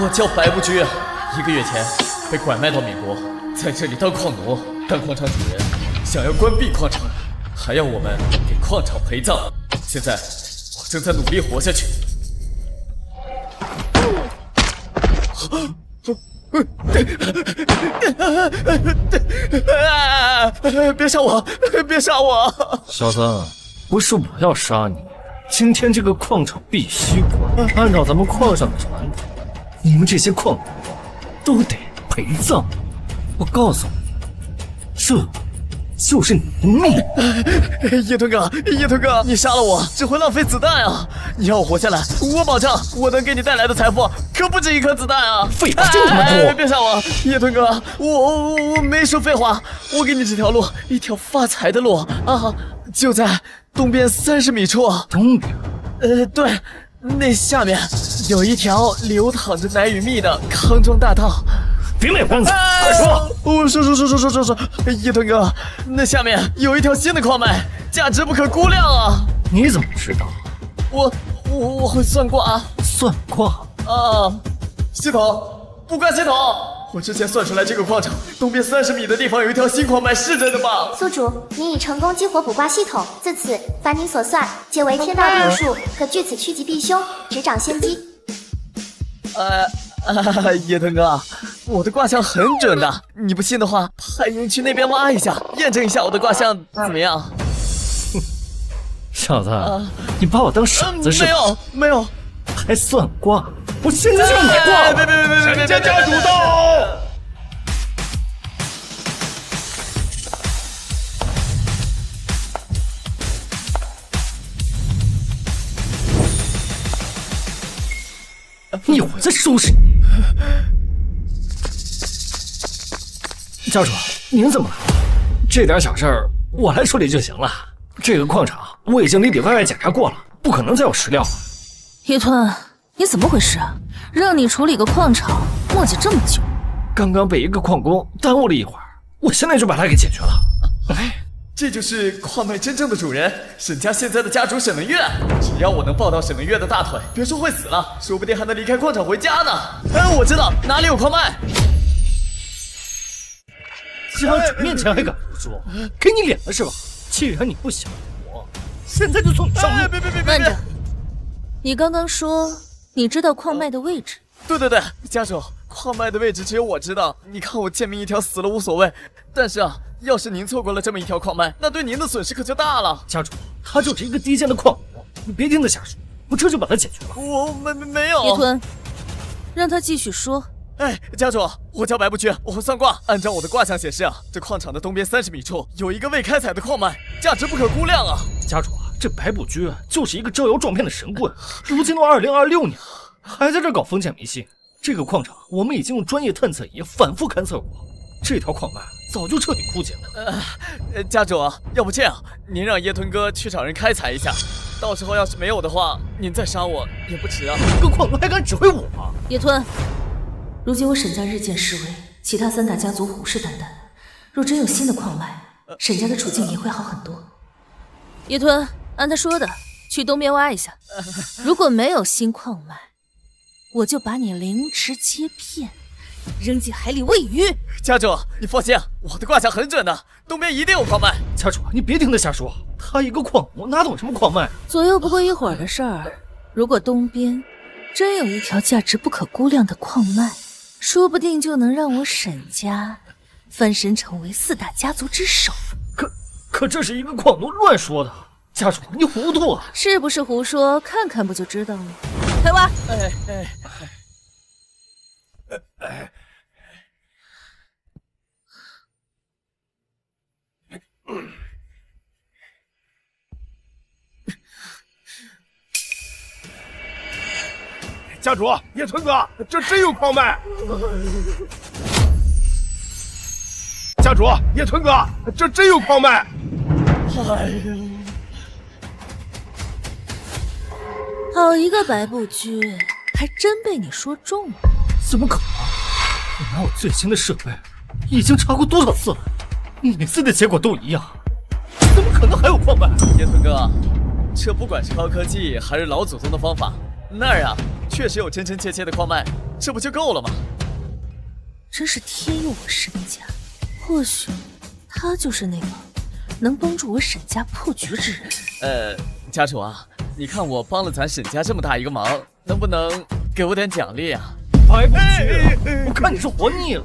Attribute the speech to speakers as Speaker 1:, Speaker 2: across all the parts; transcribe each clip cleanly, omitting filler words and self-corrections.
Speaker 1: 我叫白不居，1个月前被拐卖到美国，在这里当矿奴，当矿场主人，想要关闭矿场，还要我们给矿场陪葬。现在我正在努力活下去。别杀我！别杀我！
Speaker 2: 小三，不是我要杀你，今天这个矿场必须关。按照咱们矿上的传统，你们这些矿奴都得陪葬。我告诉你，这就是你的命。
Speaker 1: 叶吞哥，你杀了我只会浪费子弹啊！你让我活下来，我保证我能给你带来的财富可不止1颗子弹啊！
Speaker 2: 废话真他妈多！
Speaker 1: 别杀我，叶吞哥，我没说废话，我给你这条路，一条发财的路啊，就在东边30米处。
Speaker 2: 东边？
Speaker 1: 对，那下面有一条流淌着奶与蜜的康庄大道。
Speaker 2: 别卖关子，快说！
Speaker 1: 说，叶吞哥，那下面有一条新的矿脉，价值不可估量啊！
Speaker 2: 你怎么知道？
Speaker 1: 我会算卦啊！
Speaker 2: 算卦
Speaker 1: 啊！系统，不关系统，我之前算出来这个矿场东边30米的地方有一条新矿脉，是真的吗？
Speaker 3: 宿主，你已成功激活卜卦系统，自此凡你所算皆为天道定数，可据此趋吉避凶，执掌先机。
Speaker 1: 叶吞哥，我的卦象很准的，你不信的话，派人去那边挖一下，验证一下我的卦象怎么样？
Speaker 2: 小子，你把我当傻子是吧？
Speaker 1: 没有，
Speaker 2: 还算卦？我现在就让你挂了！
Speaker 1: 别！
Speaker 4: 沈家家主到！
Speaker 2: 一会儿再收拾你。家主，您怎么了？这点小事儿我来处理就行了。这个矿场我已经里里外外检查过了，不可能再有石料了。
Speaker 5: 叶吞，你怎么回事啊？让你处理个矿场，磨叽这么久。
Speaker 2: 刚刚被一个矿工耽误了一会儿，我现在就把他给解决了。
Speaker 1: 这就是矿脉真正的主人，沈家现在的家主沈文月。只要我能抱到沈文月的大腿，别说会死了，说不定还能离开矿场回家呢。我知道哪里有矿脉。
Speaker 2: 家主面前还敢胡说？给你脸了是吧？既然你不想活，现在就送你上路。
Speaker 1: 别！
Speaker 5: 慢着，你刚刚说你知道矿脉的位置？
Speaker 1: 对，家主，矿脉的位置只有我知道。你看我贱命一条死了无所谓，但是要是您错过了这么一条矿脉，那对您的损失可就大了。
Speaker 2: 家主，他就是一个低贱的矿奴，你别听他瞎说，我这就把他解决了。
Speaker 1: 我没有。
Speaker 5: 叶吞，让他继续说。
Speaker 1: 家主，我叫白不居，我会算卦。按照我的卦象显示这矿场的东边30米处有一个未开采的矿脉，价值不可估量啊！
Speaker 2: 家主，这白不居就是一个招摇撞骗的神棍，如今都2026年了，还在这搞封建迷信。这个矿场我们已经用专业探测仪反复勘测过，这条矿脉早就彻底枯竭了。
Speaker 1: 家主，要不这样，您让叶吞哥去找人开采一下，到时候要是没有的话，您再杀我也不迟啊。
Speaker 2: 个矿奴还敢指挥我？
Speaker 5: 叶吞，如今我沈家日渐式微，其他3大家族虎视眈眈，若真有新的矿脉，沈家的处境也会好很多。叶吞，按他说的，去东边挖一下，如果没有新矿脉，我就把你凌迟切片，扔进海里喂鱼。
Speaker 1: 家主，你放心，我的卦象很准的，东边一定有矿脉。
Speaker 2: 家主，你别听他瞎说，他一个矿奴哪懂什么矿脉？
Speaker 5: 左右不过一会儿的事儿。如果东边真有一条价值不可估量的矿脉，说不定就能让我沈家翻身成为4大家族之首。
Speaker 2: 可这是一个矿奴乱说的，家主你糊涂啊！
Speaker 5: 是不是胡说？看看不就知道了。开挖！
Speaker 4: 家主，叶吞哥，这真有矿脉！家主，叶吞哥，这真有矿脉！
Speaker 5: 好一个白不居，还真被你说中了。
Speaker 2: 怎么可能？我拿我最新的设备，已经查过多少次了，每次的结果都一样，怎么可能还有矿脉？
Speaker 1: 叶吞哥，这不管是高科技还是老祖宗的方法，那儿确实有真真切切的矿脉，这不就够了吗？
Speaker 5: 真是天佑我沈家，或许他就是那个能帮助我沈家破局之人。
Speaker 1: 家主啊，你看我帮了咱沈家这么大一个忙，能不能给我点奖励啊？
Speaker 2: 白不屈，我看你是活腻了。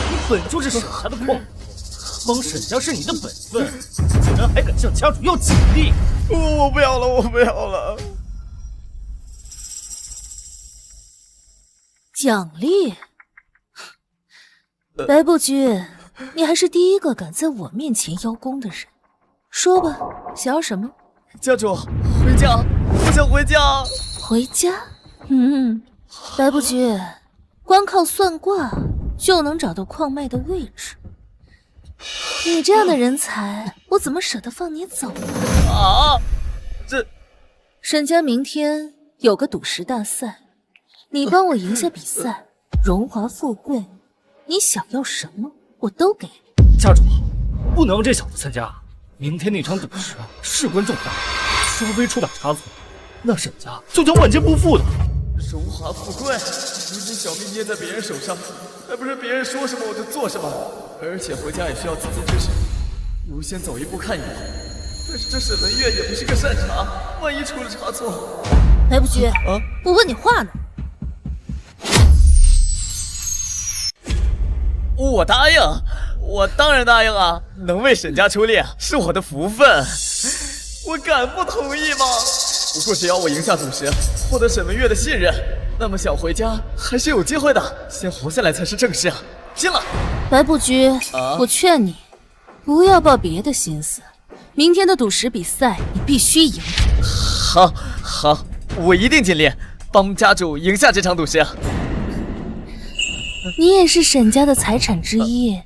Speaker 2: 你本就是沈家的矿主，帮沈家是你的本分，竟然还敢向家主要奖励！
Speaker 1: 我不要了，我不要了。
Speaker 5: 奖励？白不居，你还是第一个敢在我面前邀功的人。说吧，想要什么？
Speaker 1: 家主，回家，我想回家。
Speaker 5: 回家？白不居，光靠算卦就能找到矿脉的位置。你这样的人才，我怎么舍得放你走
Speaker 1: 啊？这
Speaker 5: 沈家明天有个赌石大赛，你帮我赢下比赛，荣华富贵，你想要什么我都给。
Speaker 2: 家主，不能让这小子参加。明天那场赌石事关重大，稍微出点差错，那沈家就将万劫不复的。
Speaker 1: 荣华富贵，如今小命捏在别人手上，还不是别人说什么我就做什么？而且回家也需要自己支持，如先走一步看一步。但是这沈文月也不是个善茬，万一出了差错……
Speaker 5: 白不居，我问你话呢。
Speaker 1: 我答应，我当然答应啊！能为沈家出力是我的福分，我敢不同意吗？不过只要我赢下赌石，获得沈文月的信任，那么想回家还是有机会的。先活下来才是正事啊！进了。
Speaker 5: 白不居，我劝你不要抱别的心思，明天的赌石比赛你必须赢。
Speaker 1: 好，我一定尽力帮家主赢下这场赌石。
Speaker 5: 你也是沈家的财产之一，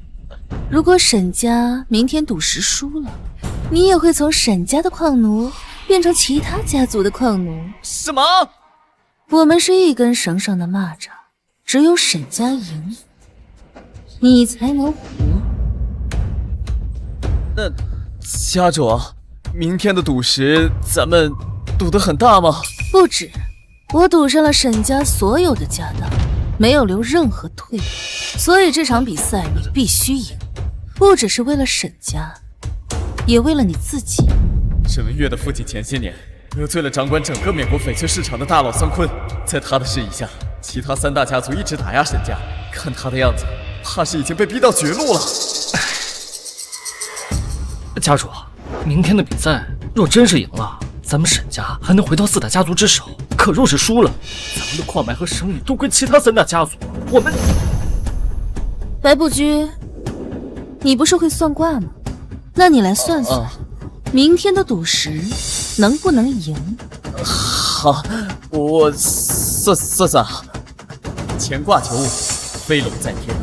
Speaker 5: 如果沈家明天赌石输了，你也会从沈家的矿奴变成其他家族的矿奴。
Speaker 1: 什么？
Speaker 5: 我们是一根绳上的蚂蚱，只有沈家赢，你才能活。
Speaker 1: 那家主，明天的赌石咱们赌得很大吗？
Speaker 5: 不止，我赌上了沈家所有的家当，没有留任何退路，所以这场比赛你必须赢，不只是为了沈家，也为了你自己。
Speaker 1: 沈文月的父亲前些年得罪了掌管整个缅国翡翠市场的大佬桑坤，在他的示意下，其他3大家族一直打压沈家，看他的样子，怕是已经被逼到绝路了。
Speaker 2: 家主，明天的比赛若真是赢了，咱们沈家还能回到4大家族之手；可若是输了，咱们的矿脉和生意都归其他3大家族。我们……
Speaker 5: 白不居，你不是会算卦吗？那你来算算，明天的赌石能不能赢？
Speaker 1: 好，我算。乾卦9五，飞龙在天，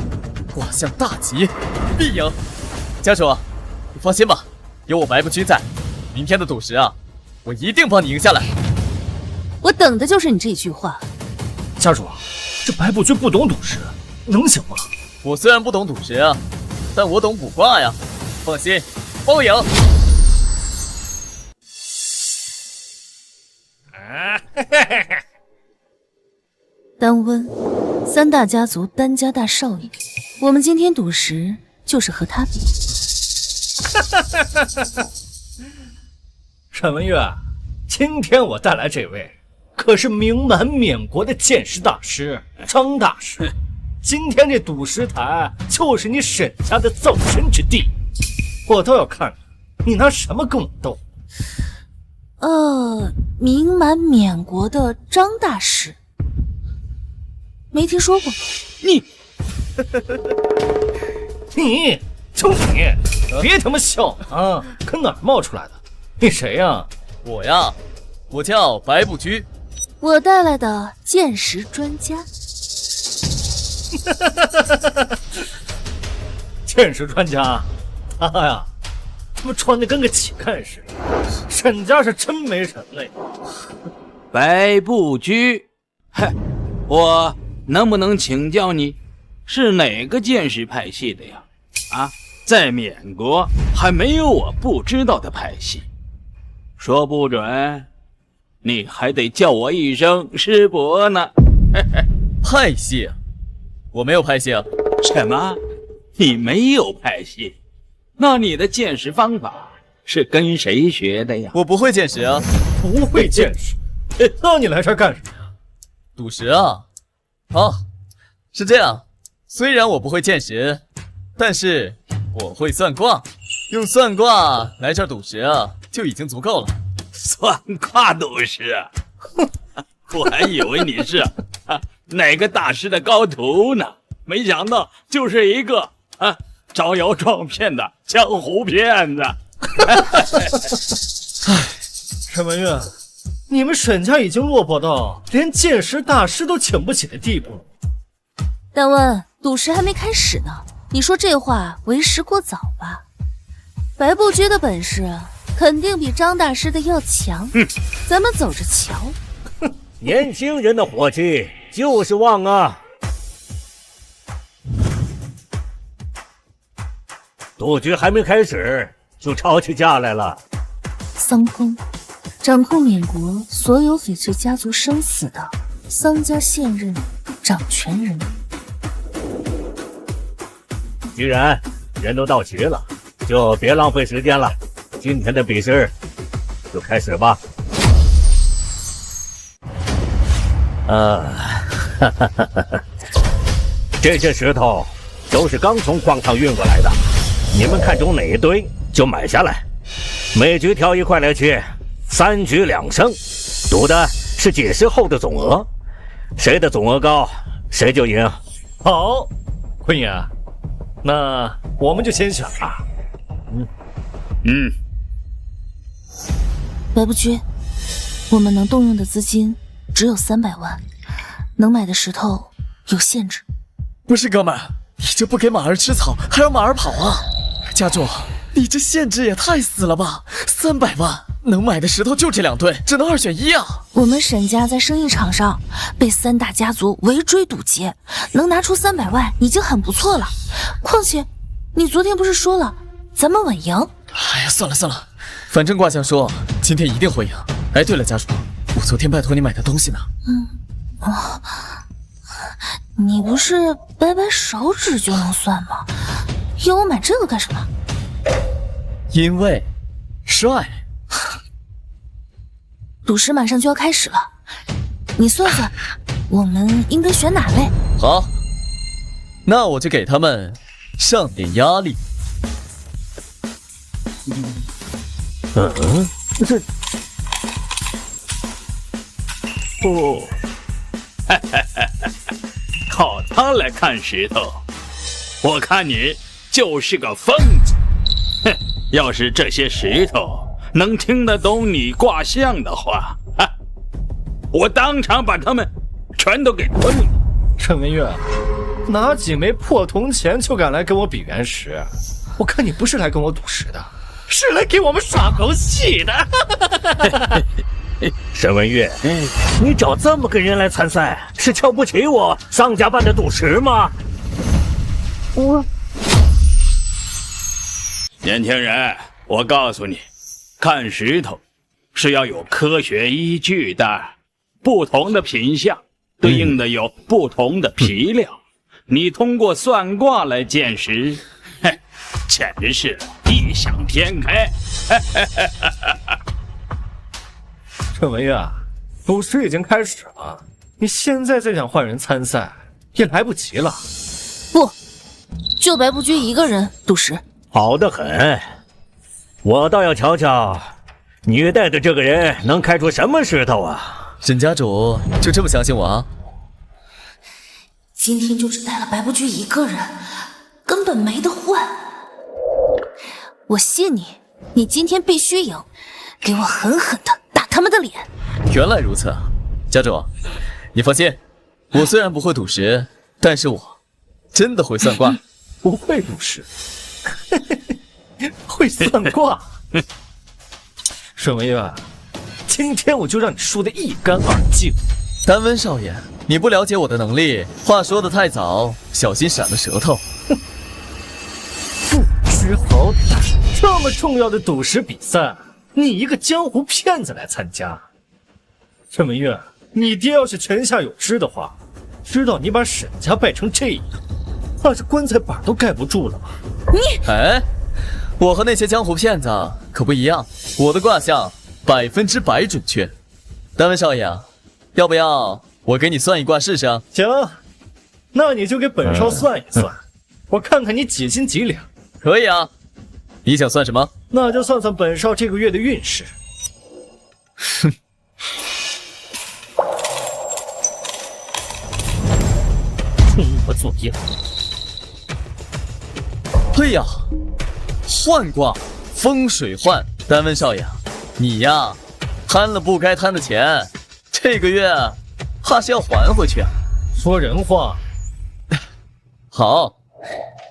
Speaker 1: 卦象大吉，必赢。家主，你放心吧，有我白不居在，明天的赌石啊，我一定帮你赢下来。
Speaker 5: 我等的就是你这句话。
Speaker 2: 家主，这白不居不懂赌石，能行吗？
Speaker 1: 我虽然不懂赌石啊，但我懂卜卦呀，放心，包赢。
Speaker 5: 丹温，3大家族丹家大少爷，我们今天赌石就是和他比。
Speaker 2: 沈文月，今天我带来这位可是名满缅国的剑师大师张大师，今天这赌石台就是你沈家的造神之地，我倒要看看你拿什么跟我斗。
Speaker 5: 名满缅国的张大师，没听说过。
Speaker 2: 你就你，别他妈笑啊！可哪儿冒出来的？你谁呀？
Speaker 1: 我呀，我叫白不居，
Speaker 5: 我带来的剑识专家。
Speaker 2: 剑识专家，他呀，他妈穿的跟个乞丐似的。沈家是真没人类。
Speaker 6: 白不居，哼，我能不能请教你，是哪个剑识派系的呀？啊，在缅国还没有我不知道的派系，说不准你还得叫我一声师伯呢。
Speaker 1: 派系？我没有派系啊。
Speaker 6: 什么？你没有派系？那你的剑识方法是跟谁学的呀？
Speaker 1: 我不会剑识啊。
Speaker 2: 不会剑识？那你来这儿干什么呀？
Speaker 1: 赌石啊？哦，是这样。虽然我不会剑识，但是我会算卦。用算卦来这儿赌石啊，就已经足够了。
Speaker 6: 算卦赌石？哼，我还以为你是哪个大师的高徒呢，没想到就是一个招摇撞骗的江湖骗子。
Speaker 2: 沈文月，你们沈家已经落魄到连剑识大师都请不起的地步了。
Speaker 5: 大温，赌石还没开始呢，你说这话为时过早吧？白不居的本事肯定比张大师的要强，咱们走着瞧。
Speaker 7: 年轻人的火气就是旺啊！赌局还没开始就吵起架来了。
Speaker 5: 桑公，掌控缅国所有翡翠家族生死的桑家现任掌权人。
Speaker 7: 既然人都到齐了，就别浪费时间了，今天的比试就开始吧。这些石头都是刚从矿场运过来的，你们看中哪一堆就买下来，每局挑一块来切，3局2胜，赌的是解释后的总额，谁的总额高谁就赢。
Speaker 2: 好，坤爷，那我们就先选了。
Speaker 5: 白不居，我们能动用的资金只有300万，能买的石头有限制。
Speaker 1: 不是哥们儿，你这不给马儿吃草，还让马儿跑啊？家主，你这限制也太死了吧！300万能买的石头就这2对，只能2选1啊！
Speaker 5: 我们沈家在生意场上被3大家族围追堵截，能拿出300万已经很不错了。况且，你昨天不是说了，咱们稳赢？
Speaker 1: 哎呀，算了算了，反正卦象说今天一定会赢。哎，对了，家主，我昨天拜托你买的东西呢？
Speaker 5: 你不是摆摆手指就能算吗？要我买这个干什么？
Speaker 1: 因为帅。
Speaker 5: 赌石马上就要开始了，你算算，我们应该选哪类？
Speaker 1: 好，那我就给他们上点压力。
Speaker 7: 这
Speaker 6: 不，靠他来看石头，我看你就是个疯子。哼，要是这些石头能听得懂你卦象的话，我当场把他们全都给吞了。
Speaker 2: 陈文月，拿几枚破铜钱就敢来跟我比原石？我看你不是来跟我赌石的，是来给我们耍猴戏的。
Speaker 7: 沈文月，你找这么个人来参赛，是瞧不起我商家办的赌石吗？
Speaker 6: 年轻人，我告诉你，看石头是要有科学依据的，不同的品相对应的有不同的皮料，你通过算卦来见识，简直是异想天开。
Speaker 2: 陈文月，赌石已经开始了，你现在再想换人参赛也来不及了。
Speaker 5: 不，就白不居一个人赌石。
Speaker 7: 好得很，我倒要瞧瞧你带的这个人能开出什么石头啊！
Speaker 1: 沈家主就这么相信我啊？
Speaker 5: 今天就只带了白不居一个人，根本没得换。我信你，你今天必须赢，给我狠狠的打他们的脸。
Speaker 1: 原来如此，家主，你放心，我虽然不会赌石，但是我真的会算卦。
Speaker 2: 不会赌石，会算卦。沈文月，今天我就让你输得一干二净。
Speaker 1: 丹温少爷，你不了解我的能力，话说得太早，小心闪了舌头。
Speaker 2: 不知好歹，这么重要的赌石比赛，你一个江湖骗子来参加，陈文月，你爹要是泉下有知的话，知道你把沈家败成这样，怕是棺材板都盖不住了吧？
Speaker 1: 哎，我和那些江湖骗子可不一样，我的卦象100%准确。单位少爷，要不要我给你算一卦试试啊？
Speaker 2: 行，那你就给本少算一算，我看看你几斤几两。
Speaker 1: 可以啊，你想算什么？
Speaker 2: 那就算算本少这个月的运势。
Speaker 1: 哼。
Speaker 2: 冲我作妖！
Speaker 1: 哎呀，换卦，风水换。单问少爷，你呀，贪了不该贪的钱，这个月怕是要还回去啊。
Speaker 2: 说人话。
Speaker 1: 好，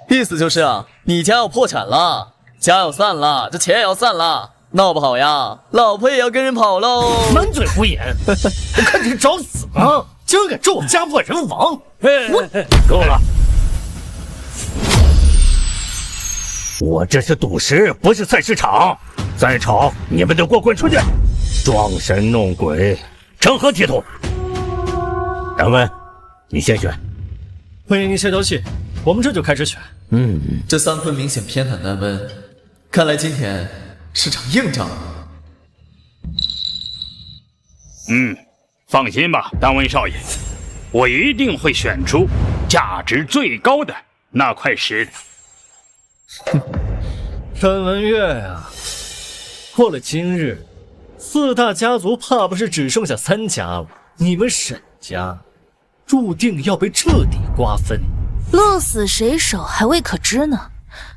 Speaker 1: 意思就是啊，你家要破产了，家要散了，这钱也要散了，闹不好呀，老婆也要跟人跑喽。
Speaker 2: 满嘴胡言！我看你是找死吗？竟然敢咒我家破人亡！我
Speaker 7: 够了！我这是赌石，不是菜市场。再吵，你们都给我滚出去！装神弄鬼，成何体统？杨文，你先选。
Speaker 2: 欢迎您先消气，我们这就开始选。
Speaker 1: 这3坤明显偏袒丹温，看来今天是场硬仗。
Speaker 6: 放心吧，丹温少爷，我一定会选出价值最高的那块石头。
Speaker 2: 陈文月呀，过了今日，4大家族怕不是只剩下3家了。你们沈家注定要被彻底瓜分，
Speaker 5: 鹿死谁手还未可知呢。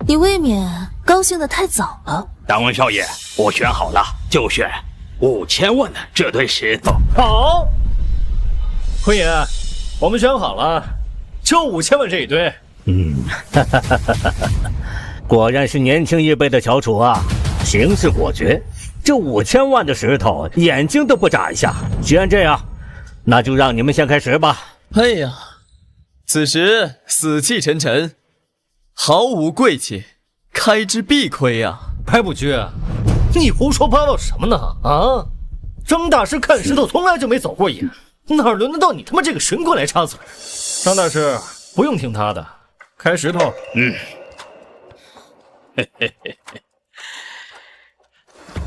Speaker 5: 你未免高兴得太早了。
Speaker 6: 丹温少爷，我选好了，就选5000万的这堆石头。
Speaker 2: 好，坤爷，我们选好了，就5000万这一堆。
Speaker 7: 果然是年轻一辈的翘楚啊，行事果决。这5000万的石头，眼睛都不眨一下。既然这样，那就让你们先开始吧。
Speaker 1: 哎呀，此时死气沉沉，毫无贵气，开之必亏呀！
Speaker 2: 白不居，你胡说八道什么呢？啊，张大师看石头从来就没走过眼，哪轮得到你他妈这个神棍来插嘴？张大师不用听他的，开石头。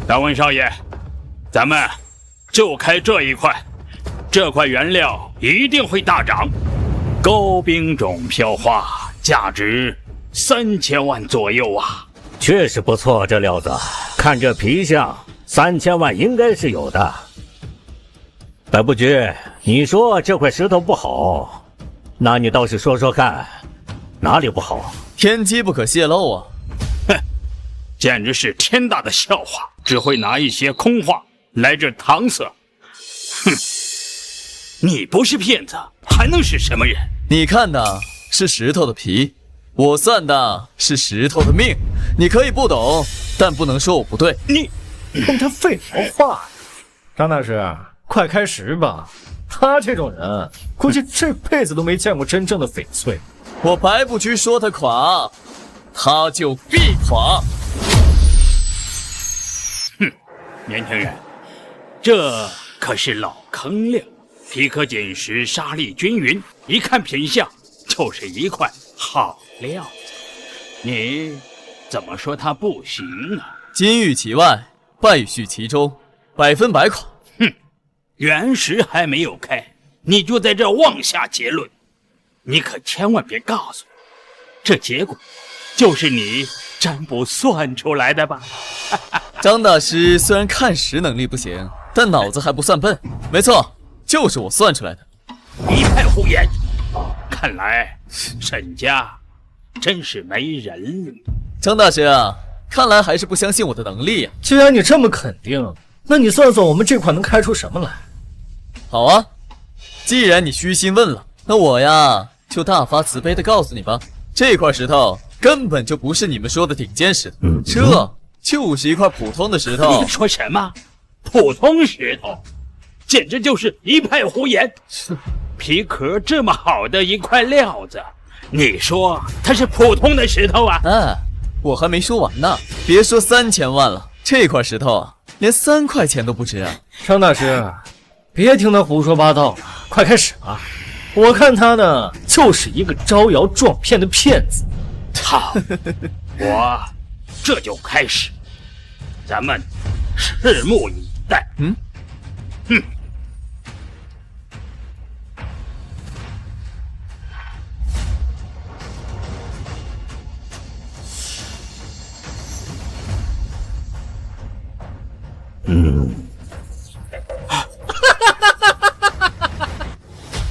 Speaker 6: 丹温少爷，咱们就开这一块，这块原料一定会大涨。高冰种飘花，价值3000万左右啊！
Speaker 7: 确实不错，这料子，看这皮相，3000万应该是有的。白不居，你说这块石头不好，那你倒是说说看，哪里不好？
Speaker 1: 天机不可泄露啊！
Speaker 6: 简直是天大的笑话，只会拿一些空话来这搪塞。哼，你不是骗子，还能是什么人？
Speaker 1: 你看的是石头的皮，我算的是石头的命。你可以不懂，但不能说我不对。
Speaker 6: 你
Speaker 2: 跟他废什么话呀？张大师，快开石吧！他这种人，估计这辈子都没见过真正的翡翠。
Speaker 1: 我白不居说他垮，他就必垮。
Speaker 6: 年轻人，这可是老坑料，皮壳紧实，沙粒均匀，一看品相就是一块好料子。你怎么说它不行呢？
Speaker 1: 金玉其外，败絮其中，100%垮。
Speaker 6: 原石还没有开，你就在这妄下结论，你可千万别告诉我，这结果就是你占卜算出来的吧？
Speaker 1: 张大师虽然看石能力不行，但脑子还不算笨。没错，就是我算出来的。
Speaker 6: 一派胡言！看来沈家真是没人了。
Speaker 1: 张大师啊，看来还是不相信我的能力呀。
Speaker 2: 既然你这么肯定，那你算算我们这块能开出什么来？
Speaker 1: 好啊，既然你虚心问了，那我呀就大发慈悲的告诉你吧，这块石头根本就不是你们说的顶尖石头，这就是一块普通的石头。
Speaker 6: 你说什么？普通石头？简直就是一派胡言！皮壳这么好的一块料子，你说它是普通的石头啊？
Speaker 1: 我还没说完呢，别说3000万了，这块石头啊，连3块钱都不值啊！
Speaker 2: 张大师，别听他胡说八道了，快开始吧。我看他呢，就是一个招摇撞骗的骗子。
Speaker 6: 好，我这就开始，咱们拭目以待。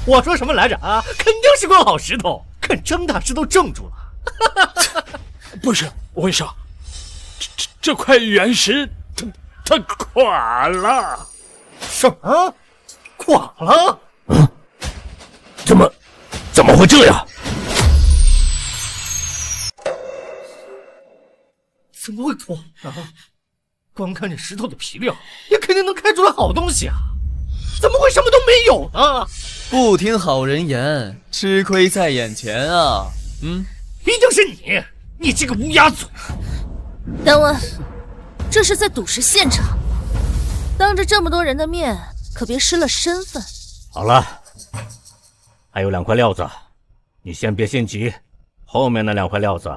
Speaker 2: 我说什么来着啊？肯定是块好石头，看张大师都怔住了。
Speaker 6: 不是，我跟你说，这块原石它垮了。
Speaker 2: 什么？垮了？
Speaker 7: 怎么会这样？
Speaker 2: 怎么会垮呢？光看这石头的皮料，也肯定能开出来好东西啊！怎么会什么都没有呢？
Speaker 1: 不听好人言，吃亏在眼前啊！
Speaker 2: 一定是你，你这个乌鸦嘴！
Speaker 5: 丹温，这是在赌石现场，当着这么多人的面，可别失了身份。
Speaker 7: 好了，还有2块料子，你先别心急。后面那2块料子，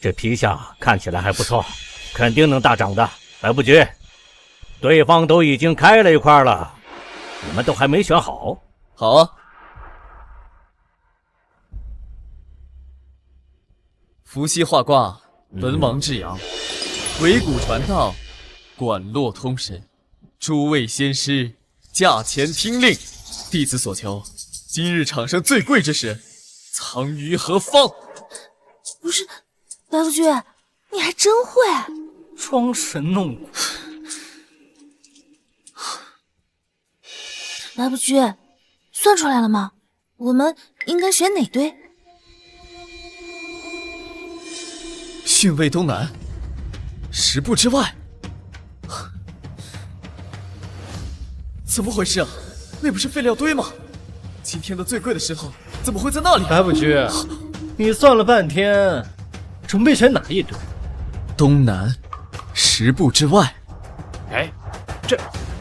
Speaker 7: 这皮下看起来还不错，肯定能大涨的。白不局，对方都已经开了1块了，你们都还没选好。
Speaker 1: 好啊，伏羲画卦，文王至阳，围谷传道，管络通神，诸位仙师驾前听令，弟子所求，今日场上最贵之石，藏于何方？
Speaker 5: 不是，白不居，你还真会。
Speaker 2: 装神弄鬼。
Speaker 5: 白不居，算出来了吗？我们应该选哪堆？
Speaker 1: 巽位东南，10步之外。怎么回事啊？那不是废料堆吗？今天的最贵的石头怎么会在那里？
Speaker 2: 白不居，你算了半天，准备选哪一堆？
Speaker 1: 东南10步之外。
Speaker 6: 哎，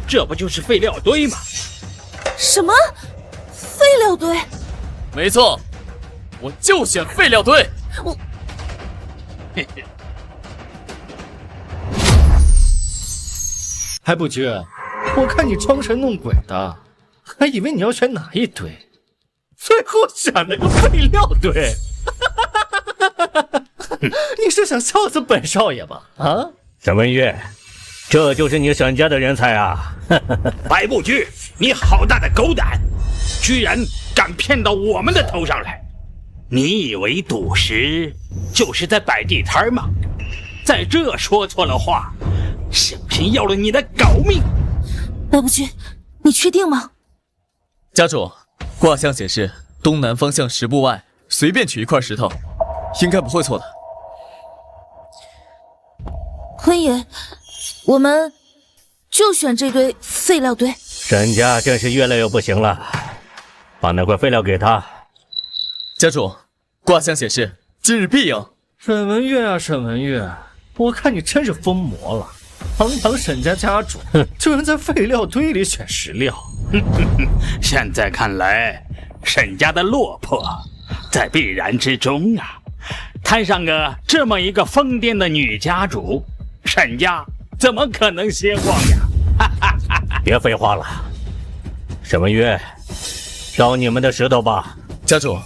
Speaker 6: 这不就是废料堆吗？
Speaker 5: 什么？废料堆？
Speaker 1: 没错，我就选废料堆。
Speaker 5: 我
Speaker 2: 白不居，我看你装神弄鬼的，还以为你要选哪一堆，最后选了个废料堆。你是想笑死本少爷吧？啊，
Speaker 7: 沈文月，这就是你沈家的人才啊！
Speaker 6: 白不居，你好大的狗胆，居然敢骗到我们的头上来！你以为赌石就是在摆地摊吗？在这说错了话，小心要了你的狗命！
Speaker 5: 白不居，你确定吗？
Speaker 1: 家主，卦象显示东南方向10步外随便取一块石头，应该不会错的。
Speaker 5: 坤爷，我们就选这堆废料堆。
Speaker 7: 沈家真是越来越不行了，把那块废料给他。
Speaker 1: 家主，卦象显示今日必赢。
Speaker 2: 沈文月啊，沈文月，我看你真是疯魔了！堂堂沈家家主，居然在废料堆里选石料。
Speaker 6: 现在看来，沈家的落魄在必然之中啊！摊上个这么一个疯癫的女家主，沈家怎么可能兴旺呀？
Speaker 7: 别废话了，沈文月，挑你们的石头吧。
Speaker 1: 家主，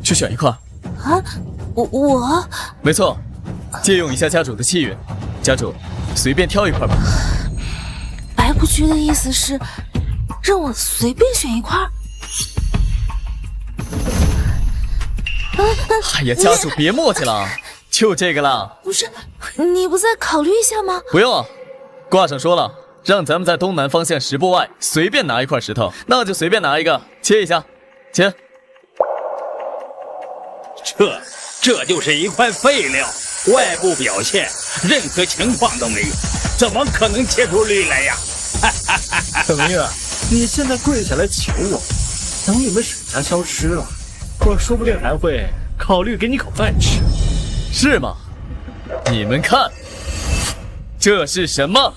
Speaker 1: 去选一块。
Speaker 5: 啊，我
Speaker 1: 没错，借用一下家主的气运，家主随便挑一块吧。
Speaker 5: 白不居的意思是让我随便选一块？
Speaker 1: 哎呀，家主别磨叽了，就这个了。
Speaker 5: 不是，你不再考虑一下吗？
Speaker 1: 不用，卦上说了，让咱们在东南方向10步外随便拿一块石头，那就随便拿一个，切一下，切。
Speaker 6: 这就是一块废料，外部表现任何情况都没有，怎么可能切出绿来呀？
Speaker 2: 沈文月，你现在跪下来求我，等你们沈家消失了，我说不定还会考虑给你口饭吃。
Speaker 1: 是吗？你们看，这是什么？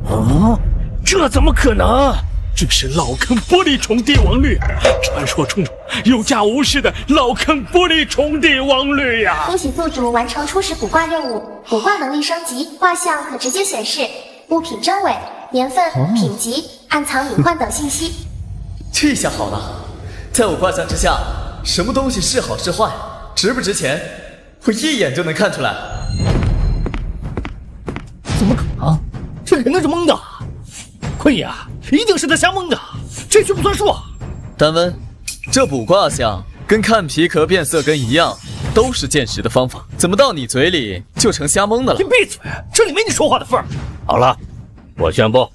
Speaker 7: 啊，这怎么可能？
Speaker 6: 这是老坑玻璃虫帝王绿，传说中有价无市的老坑玻璃虫帝王绿呀！
Speaker 3: 恭喜宿主完成初始卜卦任务，卜卦能力升级，卦象可直接显示物品真伪、年份、品级、暗藏隐患等信息。
Speaker 1: 这下好了，在我卦象之下，什么东西是好是坏，值不值钱，我一眼就能看出来。
Speaker 2: 怎么可能？这人那是蒙的！坤爷，一定是他瞎蒙的，这句不算数。
Speaker 1: 丹温，这卜卦象跟看皮壳变色根一样，都是见识的方法，怎么到你嘴里就成瞎蒙的了？
Speaker 2: 你闭嘴，这里没你说话的份儿。
Speaker 7: 好了，我宣布，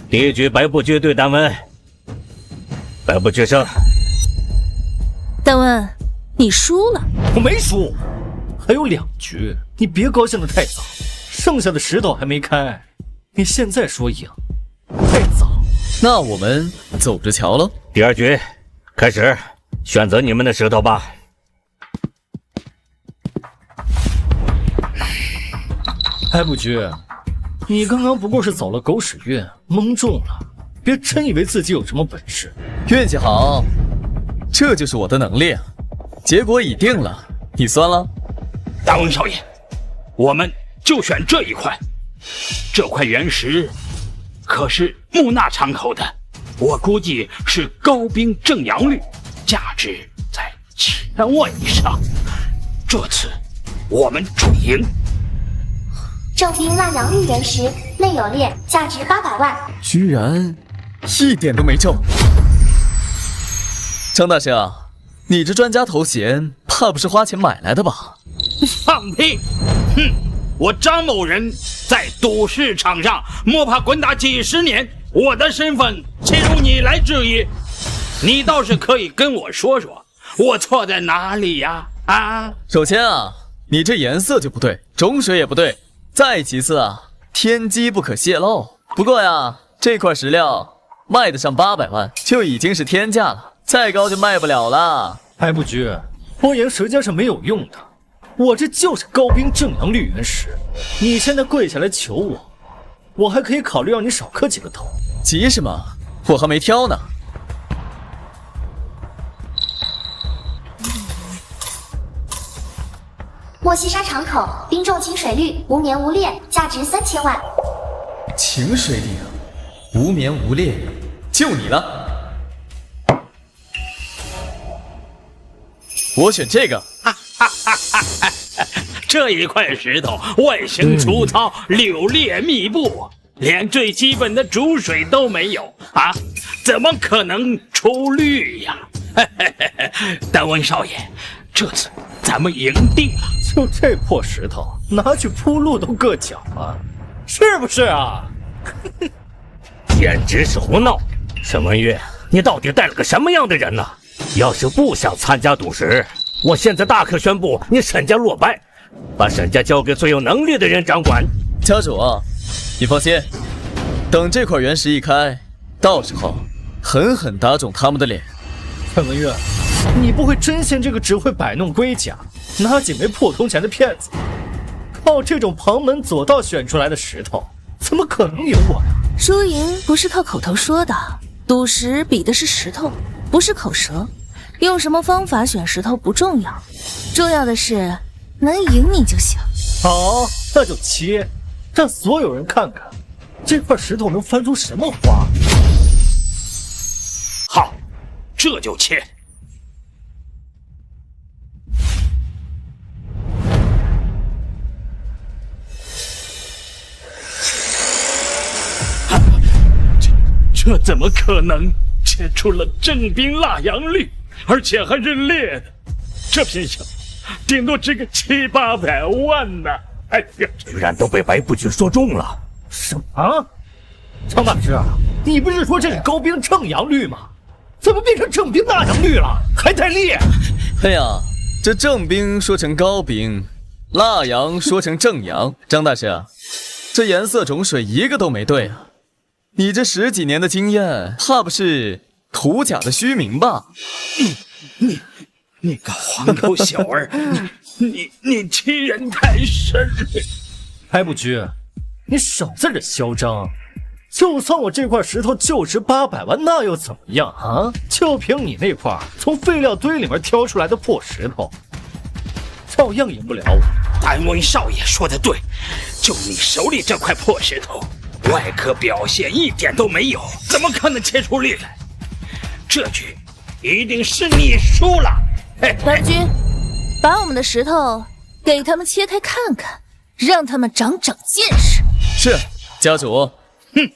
Speaker 7: 第一局白布局对丹温，白布局胜。
Speaker 5: 丹温，你输了。
Speaker 2: 我没输，还有2局，你别高兴得太早，剩下的石头还没开，你现在说赢，太早。
Speaker 1: 那我们走着瞧喽。
Speaker 7: 第2局开始，选择你们的石头吧。
Speaker 2: 白布局，你刚刚不过是走了狗屎运，蒙中了，别真以为自己有什么本事。
Speaker 1: 运气好，这就是我的能力啊！结果已定了，你算了。
Speaker 6: 大翁少爷，我们就选这一块。这块原石可是木纳敞口的，我估计是高冰正阳绿，价值在1000万以上。这次我们准赢。
Speaker 3: 正冰蜡阳绿原石，内有裂，价值800万。
Speaker 1: 居然一点都没中。张大师啊，你这专家头衔怕不是花钱买来的吧？
Speaker 6: 放屁！哼，我张某人在赌市场上摸爬滚打几10年，我的身份岂容你来质疑？你倒是可以跟我说说，我错在哪里呀？啊！
Speaker 1: 首先啊，你这颜色就不对，种水也不对。再其次啊，天机不可泄露。不过呀，这块石料卖得上800万，就已经是天价了，再高就卖不了了。
Speaker 2: 白布局，拖延时间是没有用的，我这就是高冰正阳绿原石，你现在跪下来求我，我还可以考虑让你少磕几个头。
Speaker 1: 急什么？我还没挑呢。
Speaker 3: 莫西沙敞口，冰重清水绿，无棉无裂，价值3000万。
Speaker 1: 晴水鼎，无棉无裂，就你了。我选这个。
Speaker 6: 这一块石头外形粗糙，柳裂密布，连最基本的煮水都没有啊！怎么可能出绿呀？丹温少爷，这次咱们赢定了。
Speaker 2: 就这破石头，拿去铺路都硌脚啊，是不是啊？
Speaker 7: 简直是胡闹！沈文月，你到底带了个什么样的人呢？要是不想参加赌石，我现在大可宣布你沈家落败，把沈家交给最有能力的人掌管。
Speaker 1: 家主啊，你放心，等这块原石一开，到时候狠狠打肿他们的脸。
Speaker 2: 沈文月，你不会真信这个只会摆弄龟甲、拿几枚破铜钱的骗子？靠这种旁门左道选出来的石头，怎么可能赢我呀？
Speaker 5: 输赢不是靠口头说的，赌石比的是石头，不是口舌。用什么方法选石头不重要，重要的是能赢你就行。
Speaker 2: 好，那就切，让所有人看看这块石头能翻出什么花。
Speaker 6: 好，这就切。这怎么可能？切出了正冰蜡阳绿，而且还是裂的，这品相顶多值个700、800万呢！哎呀，
Speaker 7: 居然都被白布局说中了！
Speaker 2: 什么？张大师，你不是说这是高冰正阳绿吗？怎么变成正冰蜡阳绿了？还带裂？
Speaker 1: 哎呀，这正冰说成高冰，蜡阳说成正阳。张大师，这颜色种水一个都没对啊！你这10几年的经验，怕不是土假的虚名吧？
Speaker 6: 你个黄头小儿，你欺人太甚！
Speaker 2: 白布局，你少在这嚣张！就算我这块石头就值800万，那又怎么样啊？就凭你那块从废料堆里面挑出来的破石头，照样赢不了我。
Speaker 6: 丹温少爷说的对，就你手里这块破石头，外科表现一点都没有，怎么可能切出绿来？这局一定是你输了。
Speaker 5: 白不君，把我们的石头给他们切开看看，让他们长长见识。
Speaker 1: 是，家主。
Speaker 6: 哼。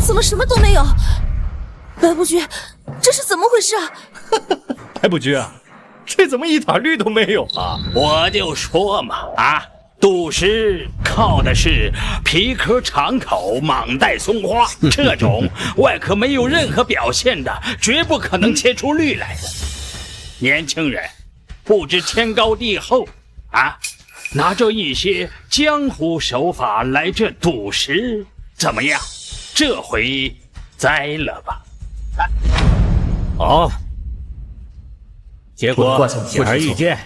Speaker 5: 怎么什么都没有？白不君，这是怎么回事啊？
Speaker 2: 白不君啊，这怎么一点绿都没有啊？
Speaker 6: 我就说嘛，赌石靠的是皮壳敞口、蟒带松花，这种外壳没有任何表现的，绝不可能切出绿来的。年轻人不知天高地厚拿着一些江湖手法来这赌石，怎么样？这回栽了吧？
Speaker 7: 好，结果显而易见，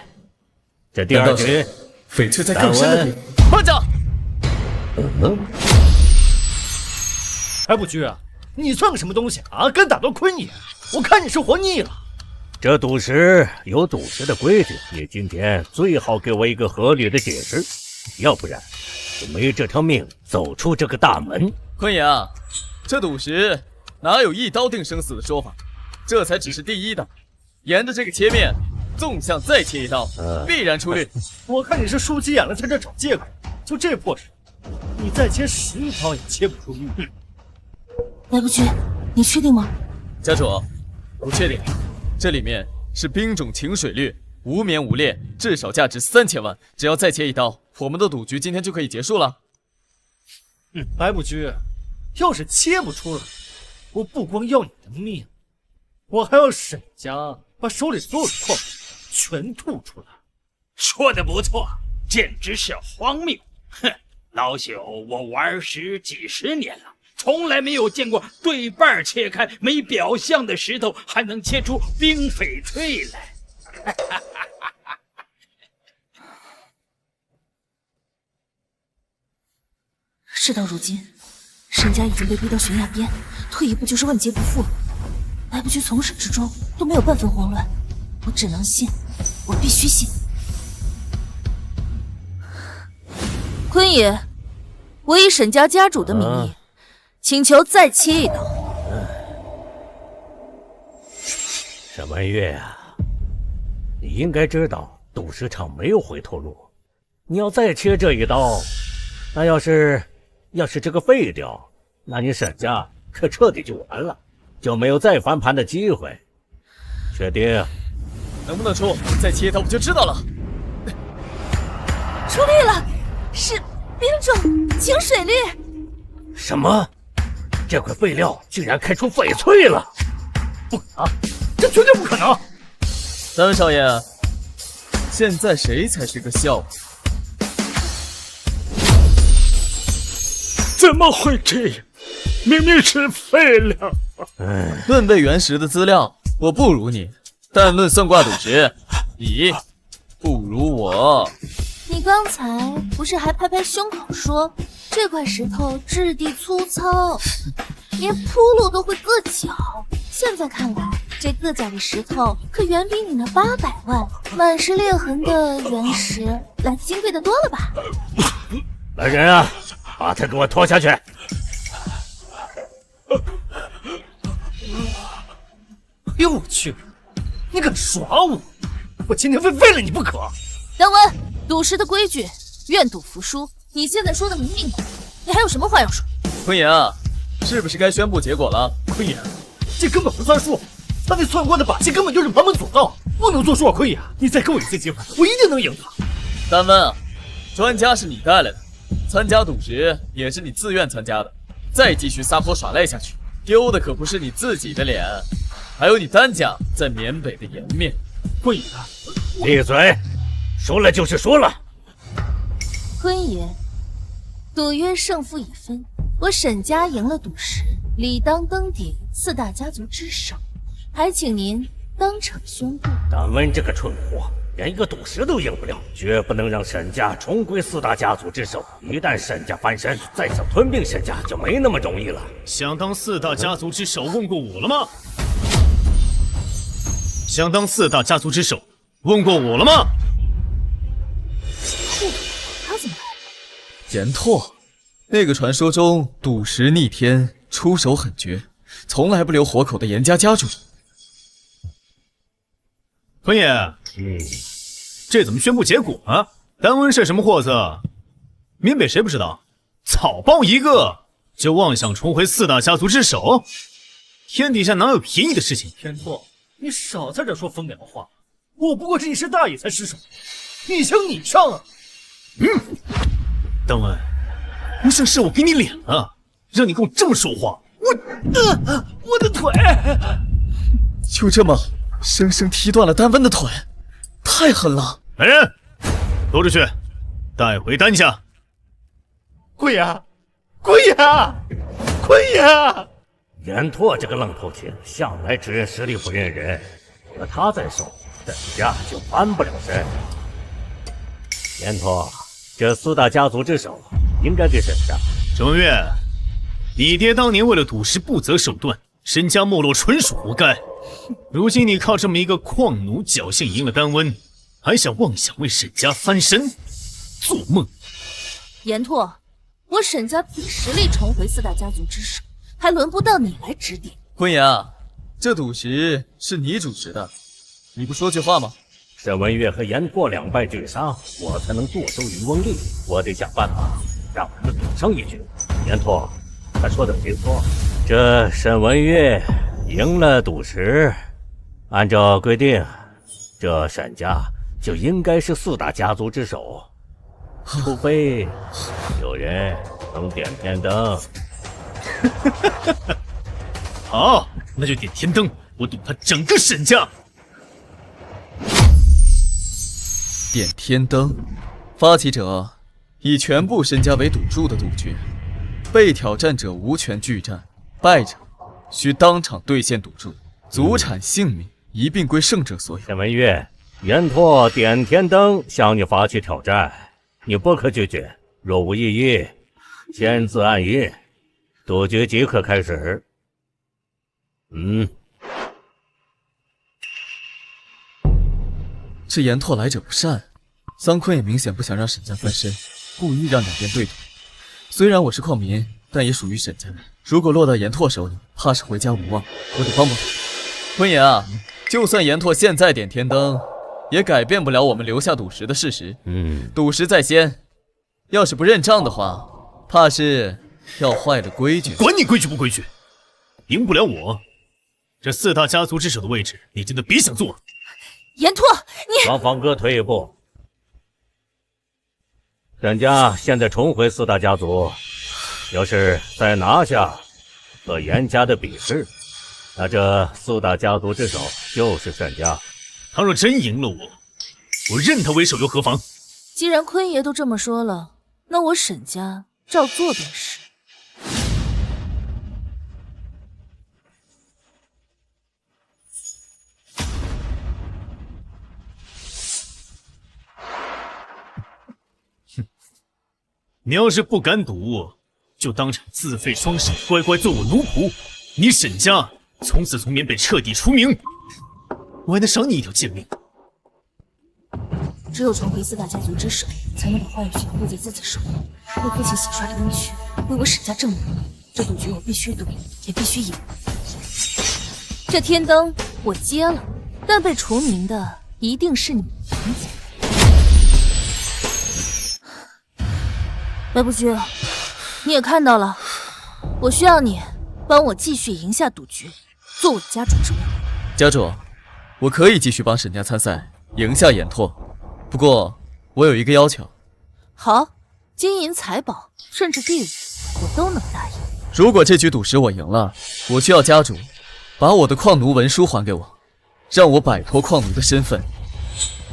Speaker 7: 这第二局
Speaker 1: 翡翠在更深的地方。慢着！
Speaker 2: 白不君啊，你算个什么东西啊？敢打断坤爷，我看你是活腻了。
Speaker 7: 这赌石有赌石的规矩，你今天最好给我一个合理的解释，要不然就没这条命走出这个大门。
Speaker 1: 坤爷啊，这赌石哪有一刀定生死的说法？这才只是第一刀，沿着这个切面，纵向再切一刀，必然出绿。
Speaker 2: 我看你是输急眼了，在这找借口。就这破石，你再切10刀也切不出绿。
Speaker 5: 白不君，你确定吗？
Speaker 1: 家主，不确定。这里面是冰种晴水绿，无棉无裂，至少价值3000万。只要再切一刀，我们的赌局今天就可以结束了。
Speaker 2: 白不君，要是切不出来，我不光要你的命，我还要沈家把手里所有的矿全吐出来。
Speaker 6: 说的不错，简直是荒谬！哼，老朽我玩石几十年了，从来没有见过对半切开没表象的石头还能切出冰翡翠来。
Speaker 5: 事到如今，沈家已经被逼到悬崖边，退一步就是万劫不复。白不君从始至终都没有半分慌乱，我只能信，我必须信。坤爷，我以沈家家主的名义，请求再切一刀。
Speaker 7: 沈曼月啊，你应该知道赌石场没有回头路，你要再切这一刀，那要是这个废掉，那你沈家可彻底就完了，就没有再翻盘的机会。确定？
Speaker 1: 能不能出？再切一刀不就知道了。
Speaker 5: 出绿了，是冰种晴水绿。
Speaker 7: 什么？这块废料竟然开出翡翠了？
Speaker 2: 不可能，这绝对不可能！
Speaker 1: 三位少爷，现在谁才是个笑话？
Speaker 6: 怎么会这样？明明是废料。
Speaker 1: 论背原石的资料，我不如你；但论算卦赌石，你不如我。
Speaker 3: 你刚才不是还拍拍胸口说这块石头质地粗糙，连铺路都会硌脚？现在看来，这硌脚的石头可远比你那800万满是裂痕的原石来的金贵的多了吧？
Speaker 7: 来人啊，把他给我拖下去！
Speaker 2: 哎呦我去！你敢耍我？我今天非废了你不可！
Speaker 5: 丹温，赌石的规矩，愿赌服输。你现在说的明明白白，你还有什么话要说？
Speaker 1: 坤爷啊，是不是该宣布结果了？
Speaker 2: 坤爷，这根本不算数，他那算卦的把戏根本就是旁门左道，不能作数啊！坤爷，你再给我一次机会，我一定能赢他。
Speaker 1: 丹温啊，专家是你带来的，参加赌石也是你自愿参加的，再继续撒泼耍赖下去，丢的可不是你自己的脸，还有你丹家在缅北的颜面。
Speaker 2: 坤爷，
Speaker 7: 闭嘴！输了就是输了。
Speaker 5: 坤爷，赌约胜负已分，我沈家赢了赌石，理当登顶4大家族之首，还请您
Speaker 3: 当场宣布。
Speaker 7: 丹温这个蠢货，连一个赌石都赢不了，绝不能让沈家重归4大家族之首。一旦沈家翻身，再想吞并沈家就没那么容易了。
Speaker 4: 想当4大家族之首，问过我了吗？想当4大家族之首，问过我了吗？
Speaker 3: 他怎么来？
Speaker 1: 严拓，那个传说中赌石逆天、出手狠绝、从来不留活口的严家家主。
Speaker 4: 坤爷，这怎么宣布结果啊？丹温是什么货色？闽北谁不知道？草包一个就妄想重回4大家族之首，天底下哪有便宜的事情？
Speaker 2: 天拓，你少在这说风凉话，我不过是一时大意才失手，你行你上啊！
Speaker 4: 丹温，不像是我给你脸了，让你跟我这么说话。
Speaker 2: 我的腿！
Speaker 1: 就这么生生踢断了丹温的腿，太狠了！
Speaker 4: 来人，拖出去，带回丹家。
Speaker 2: 贵爷，贵爷，贵爷！
Speaker 7: 严拓这个愣头青，向来只认实力不认人，有他在手，沈家就翻不了身。严拓，这4大家族之首，应该给沈家。
Speaker 4: 沈文月，你爹当年为了赌石不择手段，沈家没落纯属活该。如今你靠这么一个矿奴侥幸赢了丹温，还想妄想为沈家翻身，做梦！
Speaker 3: 严拓，我沈家凭实力重回4大家族之首，还轮不到你来指点。
Speaker 1: 坤爷啊，这赌石是你主持的，你不说句话吗？
Speaker 7: 沈文月和严拓两败俱伤，我才能坐收渔翁利。我得想办法让他们赌上一局。严拓，他说的没错，这沈文月赢了赌石，按照规定，这沈家就应该是4大家族之首，除非有人能点天灯。
Speaker 4: 好，那就点天灯，我赌他整个沈家。
Speaker 1: 点天灯，发起者以全部身家为赌注的赌局，被挑战者无权拒战，败者需当场兑现赌注，祖产性命一并归胜者所有。
Speaker 7: 沈文月，严拓点天灯向你发起挑战，你不可拒绝。若无异议，签字按印，赌局即可开始。
Speaker 1: 这严拓来者不善，桑坤也明显不想让沈家翻身，故意让两边对赌。虽然我是矿民，但也属于沈家，如果落到严拓手里，怕是回家无望。我得帮帮他。坤爷啊，就算严拓现在点天灯，也改变不了我们留下赌石的事实。赌石在先，要是不认账的话，怕是要坏了规矩。
Speaker 4: 管你规矩不规矩，赢不了我，这4大家族之首的位置，你真的别想坐。
Speaker 3: 严拓，你
Speaker 7: 双方各退一步。沈家现在重回4大家族，要是再拿下和严家的比试，那这4大家族之首就是沈家。
Speaker 4: 他若真赢了我认他为首又何妨？
Speaker 3: 既然坤爷都这么说了，那我沈家照做便是。
Speaker 4: 你要是不敢赌，就当场自废双手，乖乖做我奴仆。你沈家从此从缅北彻底除名，我还能赏你一条贱命。
Speaker 3: 只有重回4大家族之首，才能把话语权握在自己手里，为父亲洗刷冤屈，为我沈家正名。这赌局我必须赌，也必须赢。这天灯我接了，但被除名的一定是你严家。白不居，你也看到了，我需要你帮我继续赢下赌局，做我的家主之位。
Speaker 1: 家主，我可以继续帮沈家参赛，赢下严拓。不过我有一个要求。
Speaker 3: 好，金银财宝，甚至地位，我都能答应。
Speaker 1: 如果这局赌石我赢了，我需要家主把我的矿奴文书还给我，让我摆脱矿奴的身份。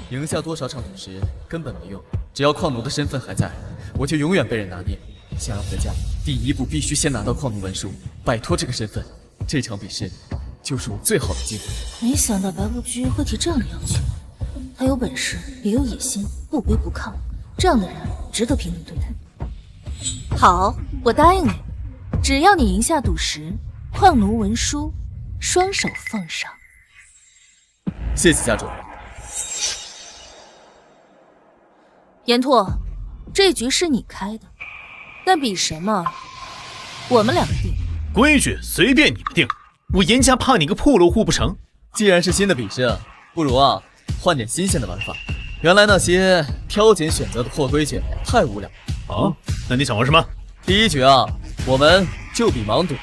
Speaker 1: 赢下多少场赌石根本没用，只要矿奴的身份还在，我就永远被人拿捏。想要回家，第一步必须先拿到矿奴文书，摆脱这个身份。这场比试就是我最好的机会。
Speaker 5: 没想到白不居会提这样的要求，他有本事，也有野心，不卑不亢，这样的人值得平等对待。
Speaker 3: 好，我答应你，只要你赢下赌石，矿奴文书双手奉上。
Speaker 1: 谢谢家主。
Speaker 3: 岩拓，这局是你开的，但比什么，我们两个定。
Speaker 4: 规矩随便你们定，我严家怕你个破落户不成？
Speaker 1: 既然是新的比试，不如换点新鲜的玩法。原来那些挑拣选择的破规矩太无聊。
Speaker 4: 好，那你想玩什么？
Speaker 1: 第一局我们就比盲赌，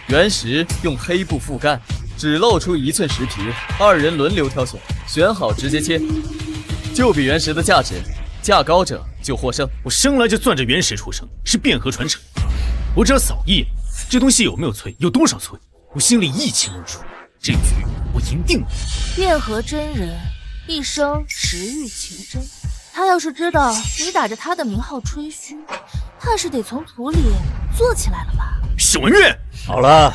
Speaker 1: 原石用黑布覆盖，只露出1寸石皮，2人轮流挑选，选好直接切。就比原石的价值，价高者就获胜。
Speaker 4: 我生来就攥着原石出生，是卞和传承。我只要扫一眼，这东西有没有催，有多少催，我心里一清二楚。这局我赢定了。
Speaker 3: 卞和真人一生实欲求真，他要是知道你打着他的名号吹嘘，怕是得从土里做起来了吧？
Speaker 4: 沈文月，
Speaker 7: 好了，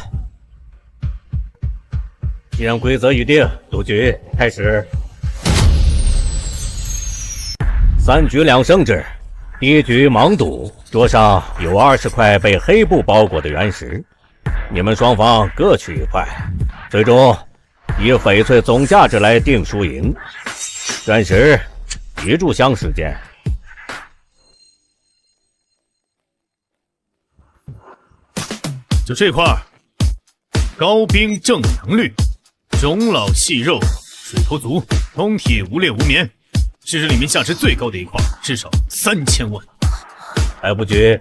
Speaker 7: 既然规则已定，赌局开始。3局2胜制，第一局盲赌，桌上有20块被黑布包裹的原石，你们双方各取1块，最终以翡翠总价值来定输赢。原石1炷香时间。
Speaker 4: 就这块，高冰正阳绿，种老细肉，水头足，通体无裂无棉，是这里面价值最高的一块，至少3000万。
Speaker 7: 白不局，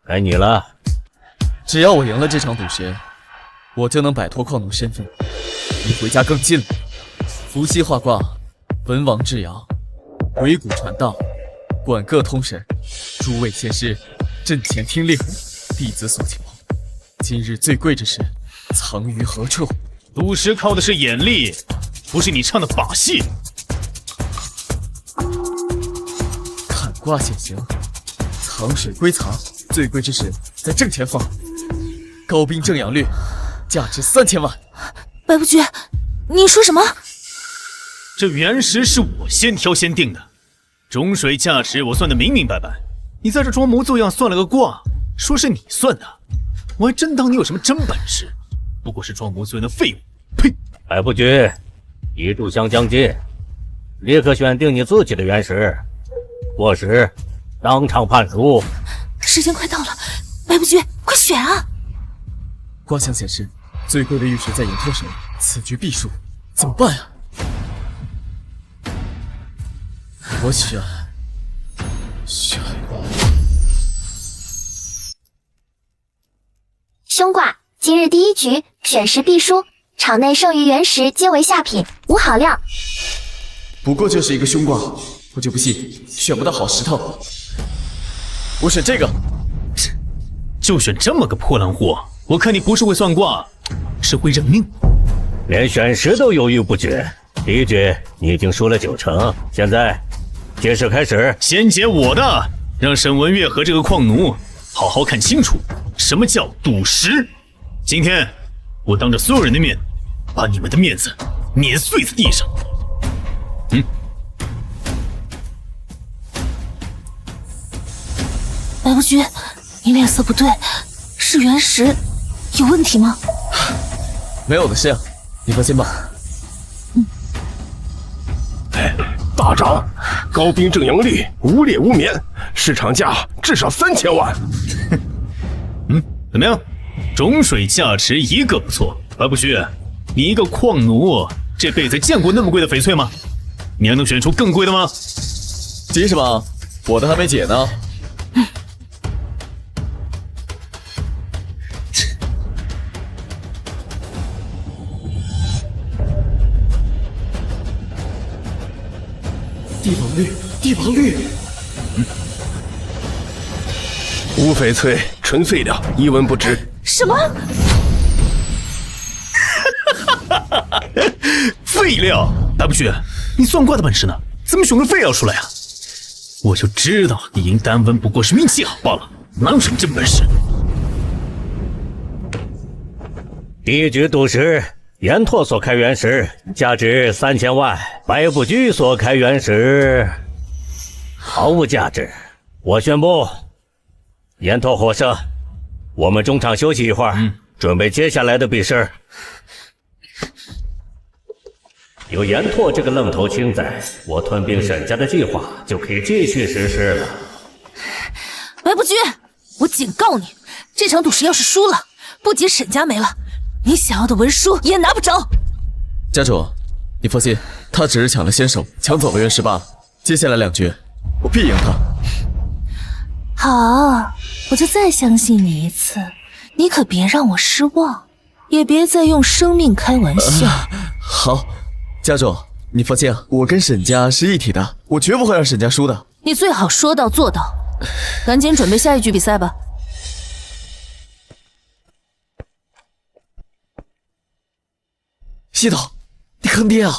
Speaker 7: 该你了。
Speaker 1: 只要我赢了这场赌石，我就能摆脱矿奴身份，离回家更近了。伏羲画卦，文王至尧，鬼谷传道，管各通神，诸位仙师，阵前听令，弟子所求。今日最贵之事，藏于何处？
Speaker 4: 赌石靠的是眼力，不是你唱的把戏。
Speaker 1: 看卦显形，藏水归藏，最贵之事在正前方。高冰正阳绿，价值3000万。
Speaker 3: 白不居，你说什么？
Speaker 4: 这原石是我先挑先定的，种水价值我算得明明白白。你在这装模作样算了个卦，说是你算的，我还真当你有什么真本事，不过是装模作样的废物。呸！
Speaker 7: 白不局，1炷香将近，立刻选定你自己的原石，过时当场判输。
Speaker 3: 时间快到了，白不居，快选啊！
Speaker 1: 卦象显示，最贵的玉石在岩拓手里，此局必输，怎么办啊？我选。
Speaker 8: 凶卦，今日第一局选石必输，场内剩余原石皆为下品，无好料。
Speaker 1: 不过就是一个凶卦，我就不信选不到好石头。我选这个。
Speaker 4: 就选这么个破烂货，我看你不是会算卦，是会认命。
Speaker 7: 连选石都犹豫不决，第一局你已经输了9成，现在计时开始。
Speaker 4: 先解我的，让沈文月和这个矿奴好好看清楚什么叫赌石。今天我当着所有人的面，把你们的面子碾碎在地上。
Speaker 3: 白不居，你脸色不对，是原石有问题吗？
Speaker 1: 没有的事，你放心吧。
Speaker 9: 大涨，高冰正阳绿，无裂无棉，市场价至少3000万。
Speaker 4: 怎么样？种水价值一个不错。白不虚，你一个矿奴，这辈子见过那么贵的翡翠吗？你还能选出更贵的吗？
Speaker 1: 急什么？我的还没解呢。帝王绿，帝王绿。
Speaker 9: 无翡翠，纯废料，一文不值。
Speaker 3: 什么？
Speaker 4: 废料？白不虚，你算卦的本事呢？怎么选个废料出来啊？我就知道你赢丹温不过是运气好罢了，哪有什么真本事？
Speaker 7: 第一局赌石岩拓所开原石价值3000万，白不居所开原石毫无价值。我宣布，岩拓获胜。我们中场休息一会儿，准备接下来的比试。有岩拓这个愣头青在，我吞并沈家的计划就可以继续实施了。
Speaker 5: 白不居，我警告你，这场赌石要是输了，不仅沈家没了，你想要的文书也拿不着。
Speaker 1: 家主，你放心，他只是抢了先手，抢走了原石罢了。接下来2局，我必赢他。
Speaker 5: 好，我就再相信你一次，你可别让我失望，也别再用生命开玩笑。
Speaker 1: 好，家主，你放心啊，我跟沈家是一体的，我绝不会让沈家输的。
Speaker 5: 你最好说到做到，赶紧准备下一局比赛吧。
Speaker 1: 系统，你坑爹啊！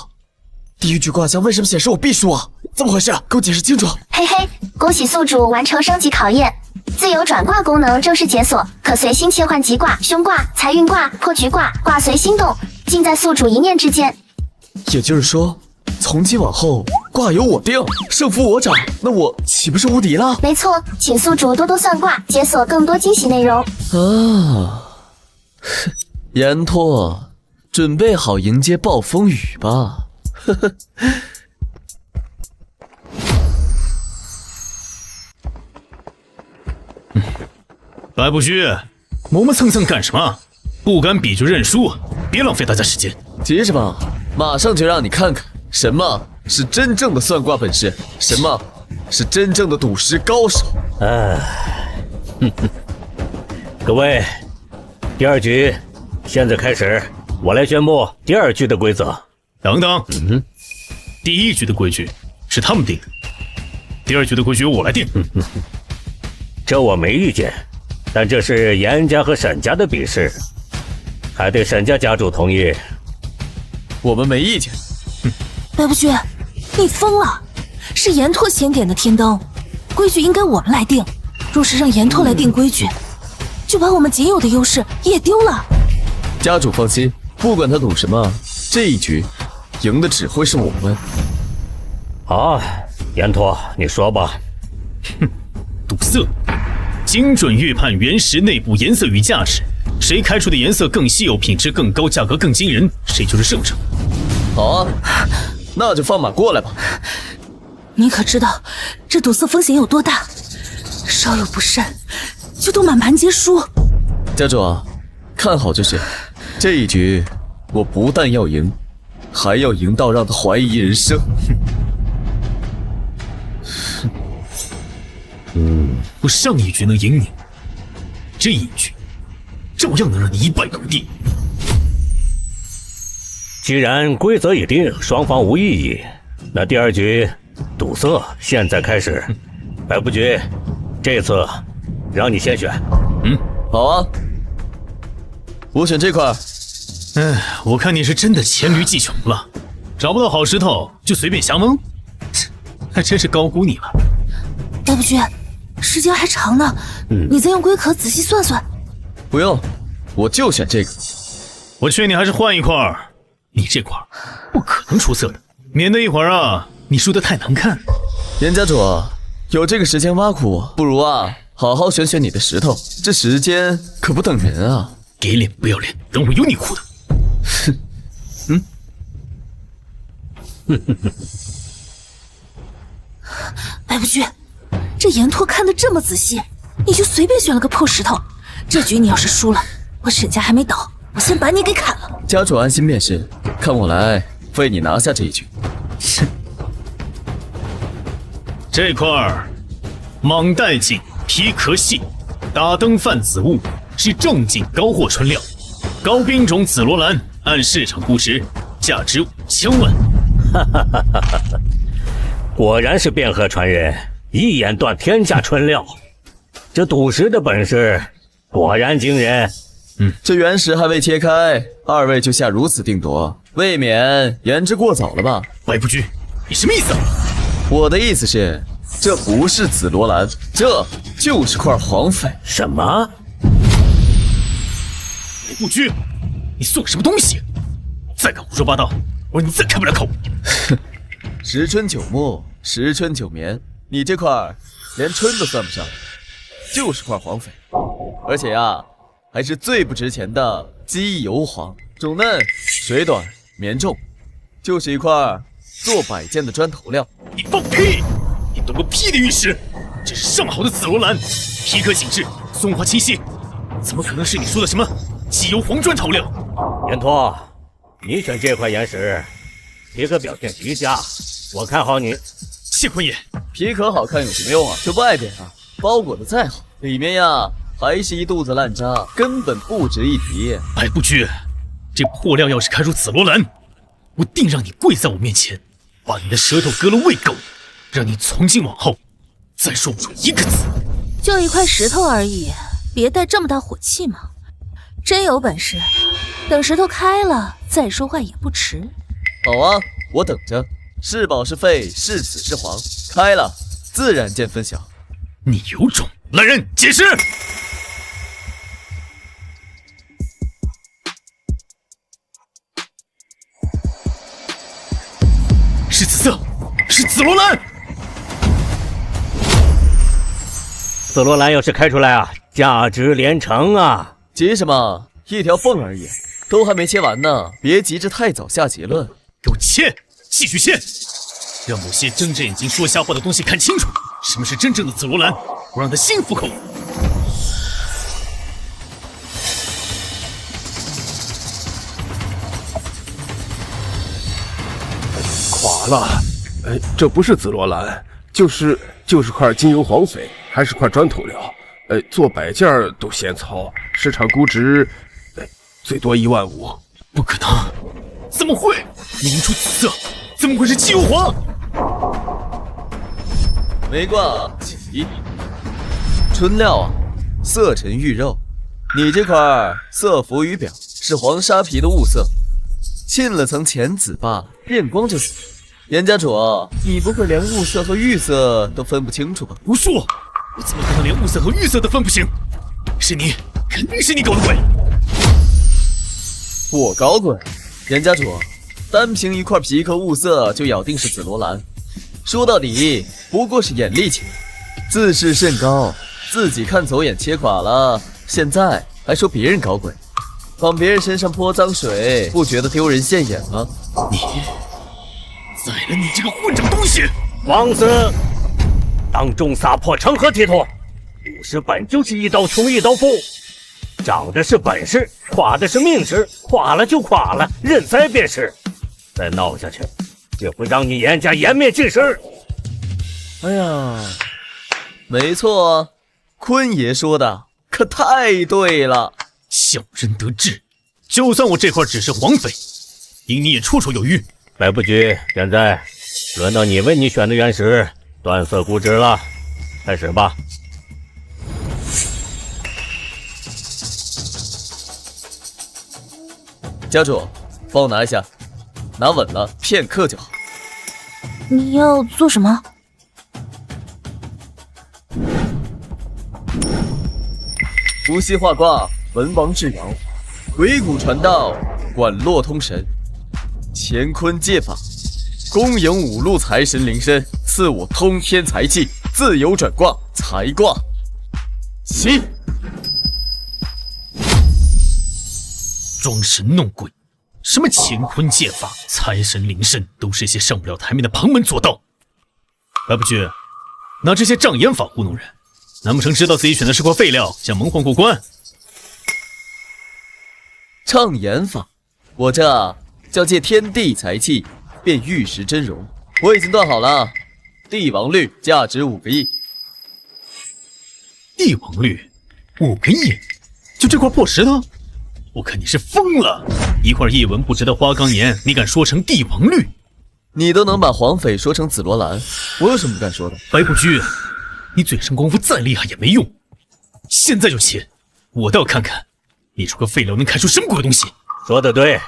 Speaker 1: 第1局卦象为什么显示我必输啊？怎么回事？给我解释清楚！
Speaker 8: 嘿嘿，恭喜宿主完成升级考验，自由转卦功能正式解锁，可随心切换吉卦、凶卦、财运卦、破局卦，卦随心动，尽在宿主一念之间。
Speaker 1: 也就是说，从今往后卦由我定，胜负我掌，那我岂不是无敌了？
Speaker 8: 没错，请宿主多多算卦，解锁更多惊喜内容。
Speaker 1: 啊，岩拓，准备好迎接暴风雨吧！呵呵。
Speaker 4: 白不虚，磨磨蹭蹭干什么？不敢比就认输，别浪费大家时间。
Speaker 1: 急什么？马上就让你看看什么是真正的算卦本事，什么是真正的赌石高手。
Speaker 7: 各位，第2局现在开始，我来宣布第2局的规则。
Speaker 4: 等等，第1局的规矩是他们定的，第2局的规矩由我来定。
Speaker 7: 这我没意见，但这是严家和沈家的比试，还得沈家家主同意。
Speaker 1: 我们没意见。
Speaker 5: 白不居，你疯了！是岩拓先点的天灯，规矩应该我们来定。若是让岩拓来定规矩，就把我们仅有的优势也丢了。
Speaker 1: 家主放心，不管他赌什么，这1局赢的只会是我们。
Speaker 7: 好，岩拓，你说吧。
Speaker 4: 赌色，精准预判原石内部颜色与价值，谁开出的颜色更稀有，品质更高，价格更惊人，谁就是胜者。
Speaker 1: 好啊，那就放马过来吧。
Speaker 5: 你可知道这赌色风险有多大？稍有不慎，就都满盘皆输。
Speaker 1: 家主啊，看好就是这1局，我不但要赢，还要赢到让他怀疑人生。
Speaker 4: 我上1局能赢你，这1局照样能让你一败涂地。
Speaker 7: 既然规则已定，双方无异议，那第2局赌色现在开始。白不居，这次让你先选。
Speaker 1: 好啊，我选这块。
Speaker 4: 我看你是真的黔驴技穷了，找不到好石头就随便瞎蒙，还真是高估你了。
Speaker 5: 白不居，时间还长呢，你再用龟壳仔细算算。
Speaker 1: 不用，我就选这个。
Speaker 4: 我劝你还是换一块儿，你这块不可能出色的，免得一会儿啊你输得太难看。
Speaker 1: 严家主，有这个时间挖苦我，不如啊好好选选你的石头，这时间可不等人啊。
Speaker 4: 给脸不要脸，等会有你哭的。
Speaker 5: 白不居，这岩拓看得这么仔细，你就随便选了个破石头，这局你要是输了，我沈家还没倒，我先把你给砍了。
Speaker 1: 家主安心便是，看我来为你拿下这1局。
Speaker 4: 这块儿蟒带锦，皮壳细，打灯泛紫雾，是正经高货春料。高冰种紫罗兰，按市场估值，价值5000万。
Speaker 7: 果然是汴河传人，一眼断天下春料。这赌石的本事果然惊人。
Speaker 1: 这原石还未切开，2位就下如此定夺，未免言之过早了吧？
Speaker 4: 白不居，你什么意思啊？
Speaker 1: 我的意思是，这不是紫罗兰，这就是块黄翡。
Speaker 7: 什么？
Speaker 4: 白不居，你算个什么东西？再敢胡说八道，我让你再开不了口。
Speaker 1: 十春九木，十春九棉，你这块连春都算不上，就是块黄翡，而且呀，还是最不值钱的鸡油黄，种嫩水短棉重，就是一块做摆件的砖头料。
Speaker 4: 你放屁！你懂个屁的玉石！这是上好的紫罗兰，皮革紧致，松滑清晰，怎么可能是你说的什么鸡油黄砖头料？
Speaker 7: 岩托，你选这块岩石，皮革表现极佳，我看好你。
Speaker 4: 谢坤爷，
Speaker 1: 皮壳好看有什么用啊？这外边啊，包裹的再好，里面呀还是一肚子烂渣，根本不值一提。
Speaker 4: 白不居，这破料要是开出紫罗兰，我定让你跪在我面前，把你的舌头割了喂狗，让你从今往后再说不出一个字。
Speaker 5: 就一块石头而已，别带这么大火气嘛。真有本事，等石头开了再说话也不迟。
Speaker 1: 好啊，我等着。是宝是废，是紫是黄，开了自然见分晓。
Speaker 4: 你有种！来人，解释！是紫色，是紫罗兰。
Speaker 7: 紫罗兰要是开出来啊，价值连城啊！
Speaker 1: 急什么？一条缝而已，都还没切完呢，别急着太早下结论。
Speaker 4: 给我切，继续切，让某些睁着眼睛说瞎话的东西看清楚，什么是真正的紫罗兰，我让他心服口服。
Speaker 9: 垮了！这不是紫罗兰，就是块金油黄翡，还是块砖头料。做摆件都嫌糙，市场估值，最多15000。
Speaker 4: 不可能！怎么会？明明出紫色，怎么会是鸡油黄？
Speaker 1: 没挂起，春料啊，色沉玉肉，你这块色浮于表，是黄沙皮的雾色，沁了层浅紫罢了，变光就死。严家主，你不会连雾色和玉色都分不清楚吧？
Speaker 4: 胡说！我怎么可能连雾色和玉色都分不清？是你，肯定是你搞的鬼！
Speaker 1: 我搞鬼？严家主，单凭一块皮壳雾色就咬定是紫罗兰，说到底不过是眼力强，自视甚高，自己看走眼切垮了，现在还说别人搞鬼，往别人身上泼脏水，不觉得丢人现眼吗？
Speaker 4: 你宰了你这个混账东西！
Speaker 7: 王子，当众撒泼成何体统？武士本就是一刀穷一刀富，长的是本事，垮的是命值，垮了就垮了，认栽便是。再闹下去，就会让你严家颜面尽失。
Speaker 1: 哎呀，没错啊，坤爷说的可太对了。
Speaker 4: 小人得志，就算我这块只是黄翡，因你也绰绰有余。
Speaker 7: 白不居，现在轮到你为你选的原石断色估值了，开始吧。
Speaker 1: 家主，帮我拿一下，拿稳了，片刻就好。
Speaker 5: 你要做什么？
Speaker 1: 伏羲画卦，文王制爻，鬼谷传道，管络通神，乾坤借法，恭迎五路财神临身，赐我通天财气，自由转卦，财卦。起！
Speaker 4: 装神弄鬼，什么乾坤借法、财神临身，都是些上不了台面的旁门左道。白不居，拿这些障眼法糊弄人，难不成知道自己选的是块废料，想蒙混过关？
Speaker 1: 障眼法，我这叫借天地财气，变玉石真容。我已经断好了，帝王绿价值5个亿。
Speaker 4: 帝王绿5个亿，就这块破石头？我看你是疯了！一块一文不值的花岗岩，你敢说成帝王绿？
Speaker 1: 你都能把黄翡说成紫罗兰，我有什么不敢说的？
Speaker 4: 白不居，你嘴上功夫再厉害也没用，现在就切！我倒要看看你这个废料能开出什么鬼东西！
Speaker 7: 说得对，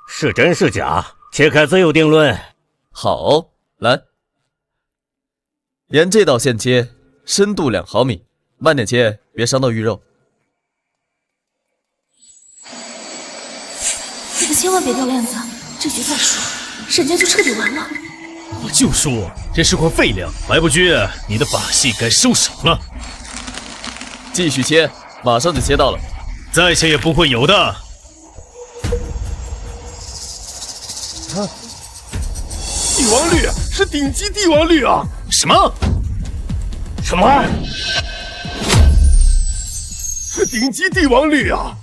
Speaker 7: 是真是假，切开自有定论。
Speaker 1: 好，来，沿这道线切，深度2毫米，慢点切，别伤到玉肉。
Speaker 5: 你可千万别掉链子，这局再输，沈家就彻底完了。
Speaker 4: 我就说这是块废料，白不居，你的把戏该收手了。
Speaker 1: 继续切，马上就切到了。
Speaker 4: 再切也不会有的。
Speaker 9: 帝王绿是顶级帝王绿啊！
Speaker 4: 什么？
Speaker 7: 什么？
Speaker 9: 是顶级帝王绿啊！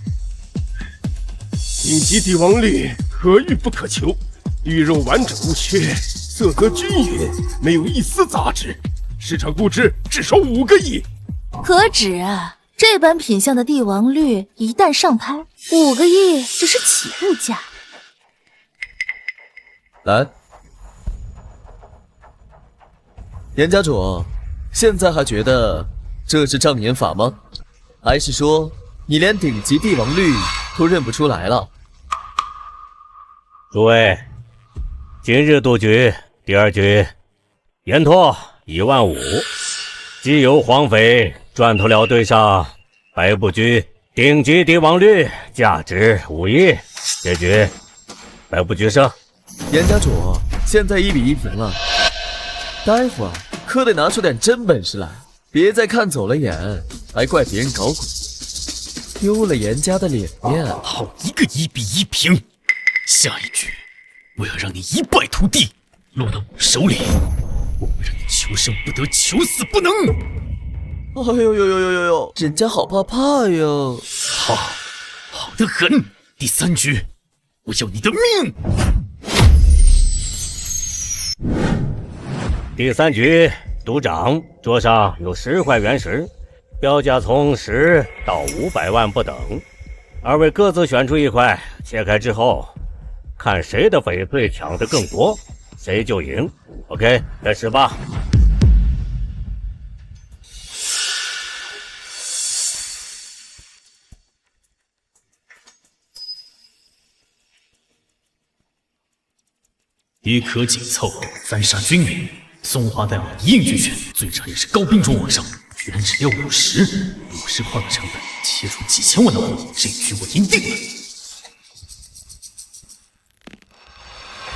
Speaker 9: 顶级帝王绿可遇不可求，绿肉完整无缺，色泽均匀，没有一丝杂质，市场估值至少5个亿。
Speaker 3: 可止啊！这般品相的帝王绿一旦上拍，5个亿只是起步价。
Speaker 1: 来，严家主，现在还觉得这是障眼法吗？还是说你连顶级帝王绿都认不出来了？
Speaker 7: 诸位，今日赌局第2局，延拓15000，机油黄翡赚头了对上白不居顶级帝王绿，价值5亿，这局白不居胜。
Speaker 1: 严家主，现在1比1平了，待会儿可得拿出点真本事来，别再看走了眼，还怪别人搞鬼，丢了严家的脸面。
Speaker 4: 好一个1比1平！下一局我要让你一败涂地，落到我手里，我会让你求生不得，求死不能。
Speaker 1: 哎呦呦呦呦呦呦，人家好怕怕哟！
Speaker 4: 好得很。第3局，我要你的命！
Speaker 7: 第3局，赌长桌上有10块原石，标价从10到500万不等。2位各自选出1块，切开之后，看谁的翡翠抢得更多，谁就赢。OK， 开始吧。
Speaker 4: 皮壳紧凑，翻砂均匀，松花带网一应俱全，最差也是高兵种往上，居然只要50块的成本，切出几千万的货，这局我赢定了。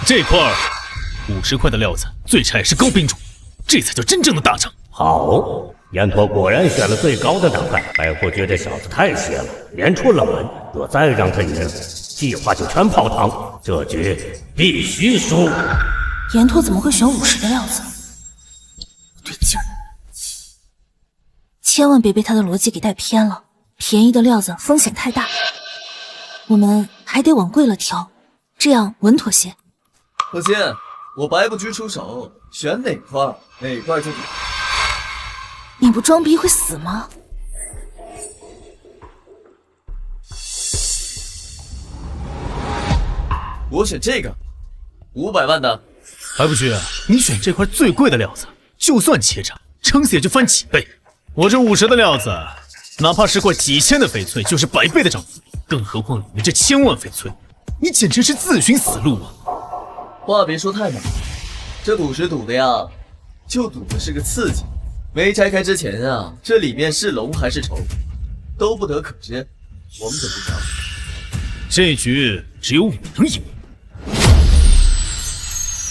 Speaker 4: 这块50块的料子，最差也是高兵种，这才叫真正的大涨。
Speaker 7: 好，延拓果然选了最高的档案，白不觉这小子太邪了，连出了门，若再让他赢，计划就全泡汤，这局必须输。
Speaker 5: 延拓怎么会选50的料子？不对劲儿，千万别被他的逻辑给带偏了。便宜的料子风险太大，我们还得往贵了挑，这样稳妥些。
Speaker 1: 放心，我白不居出手，选哪块就赌。
Speaker 5: 你不装逼会死吗？
Speaker 1: 我选这个，500万的。
Speaker 4: 白不居，你选这块最贵的料子，就算切着，撑死也就翻几倍。我这50的料子，哪怕是块几千的翡翠，就是100倍的涨幅，更何况你这1000万翡翠，你简直是自寻死路啊！
Speaker 1: 话别说太满，这赌石赌的呀，就赌的是个刺激。没拆开之前啊，这里面是龙还是虫，都不得可知。我们怎么讲？
Speaker 4: 这局只有我能赢。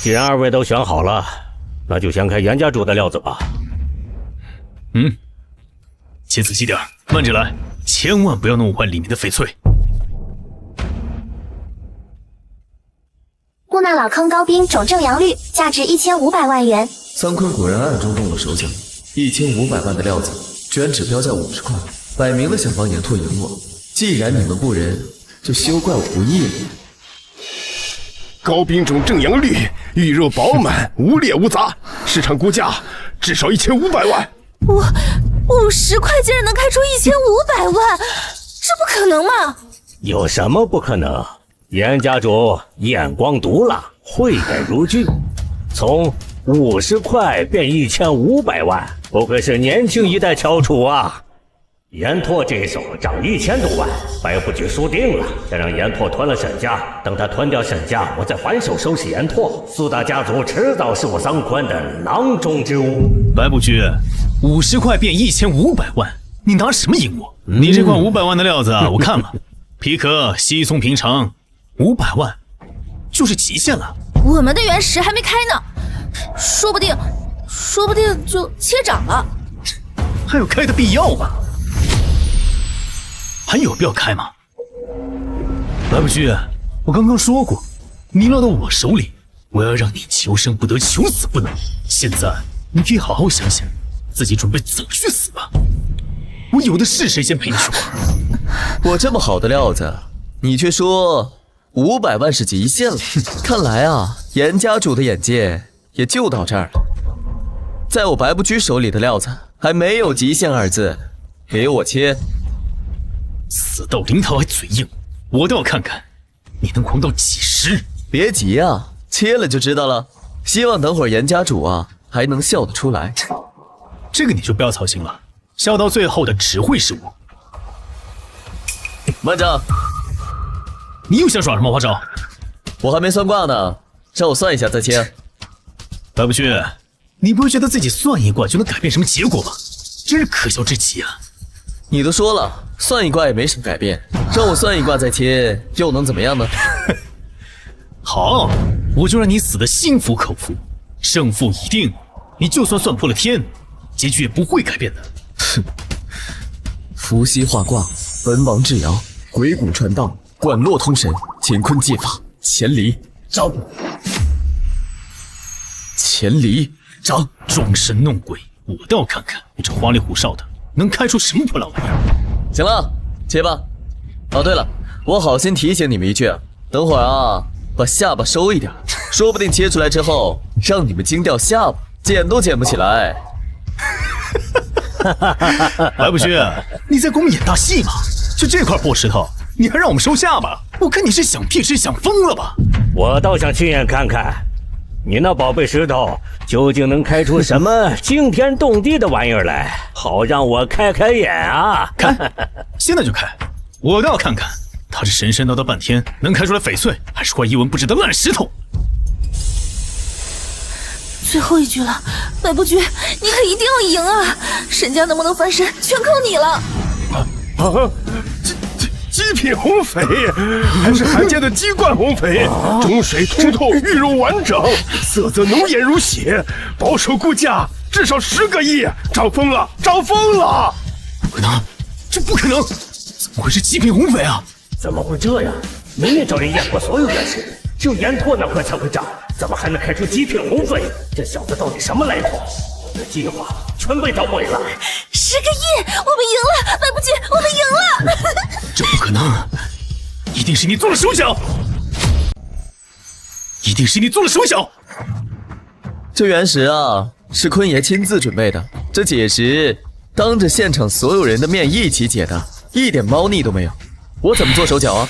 Speaker 7: 既然2位都选好了，那就先开严家主的料子吧。
Speaker 4: 切仔细点，慢着来，千万不要弄坏里面的翡翠。
Speaker 8: 木纳老坑高兵种正阳绿，价值1500万元。
Speaker 1: 三坤果然暗中动了手脚，1500万的料子居然只标价50块，摆明了想帮严拓赢我。既然你们不仁，就休怪我不义了。
Speaker 9: 高兵种正阳绿，玉肉饱满，无裂无杂，市场估价至少1500万。
Speaker 3: 我50块竟然能开出1500万，这不可能吗？
Speaker 7: 有什么不可能？严家主眼光毒辣，慧眼如炬，从50块变1500万，不愧是年轻一代翘楚啊！严拓这一手涨1000多万，白不居输定了。先让严拓吞了沈家，等他吞掉沈家，我再反手收拾严拓。4大家族迟早是我三坤的囊中之物。
Speaker 4: 白不居，50块变1500万，你拿什么赢我？你这块500万的料子啊，我看了，皮壳稀松平常，500万就是极限了。
Speaker 3: 我们的原石还没开呢，说不定就切掌了。
Speaker 4: 还有开的必要吗？还有必要开吗？来不居，我刚刚说过，你落到我手里，我要让你求生不得，求死不能。现在你可以好好想想，自己准备怎么去死吧。我有的是时间陪你去玩。
Speaker 1: 我这么好的料子，你却说500万是极限了。看来啊，严家主的眼界也就到这儿了。在我白不居手里的料子还没有极限2字，给我切！
Speaker 4: 死到临头还嘴硬，我倒要看看你能狂到几时。
Speaker 1: 别急啊，切了就知道了。希望等会儿严家主啊还能笑得出来。
Speaker 4: 这个你就不要操心了，笑到最后的只会是我。
Speaker 1: 慢着，
Speaker 4: 你又想耍什么花招？
Speaker 1: 我还没算卦呢，让我算一下再切。
Speaker 4: 白不居，你不会觉得自己算一卦就能改变什么结果吧？真是可笑至极啊！
Speaker 1: 你都说了，算一卦也没什么改变，让我算一卦再切，又能怎么样呢？
Speaker 4: 好，我就让你死得心服口服，胜负已定。你就算算破了天，结局也不会改变的。
Speaker 1: 哼！伏羲画卦，文王制爻，鬼谷传道，管络通神，乾坤借法，乾离张。乾离张，
Speaker 4: 装神弄鬼，我倒要看看你这花里胡哨的能开出什么破烂玩意儿。
Speaker 1: 行了，切吧。哦，对了，我好心提醒你们一句，等会儿啊，把下巴收一点，说不定切出来之后让你们惊掉下巴，剪都剪不起来。
Speaker 4: 白不居，你在给我们演大戏吗？就这块破石头，你还让我们收下巴？我看你是想屁是想疯了吧？
Speaker 7: 我倒想亲眼看看，你那宝贝石头究竟能开出什么惊天动地的玩意儿来，好让我开开眼啊！
Speaker 4: 开，现在就开！我倒要看看，他这神神叨叨半天，能开出来翡翠，还是块一文不值的烂石头？
Speaker 3: 最后一局了，白不居，你可一定要赢啊！沈家能不能翻身，全靠你了。
Speaker 9: 极品红翡，还是罕见的鸡冠红翡，中水通透，玉肉完整，色泽浓艳如血，保守估价至少10个亿，涨疯了，涨疯了！
Speaker 4: 不可能，这不可能！怎么会是极品红翡啊？
Speaker 7: 怎么会这样？明明找人验过所有原石，只有岩拓那块才会涨，怎么还能开出极品红翡？这小子到底什么来头？我的计划全被他毁了。
Speaker 3: 10个亿，我们赢了，白不居，我们赢了！
Speaker 4: 这不可能，一定是你做了手脚，一定是你做了手脚。
Speaker 1: 这原石啊，是坤爷亲自准备的，这解石当着现场所有人的面一起解的，一点猫腻都没有。我怎么做手脚啊？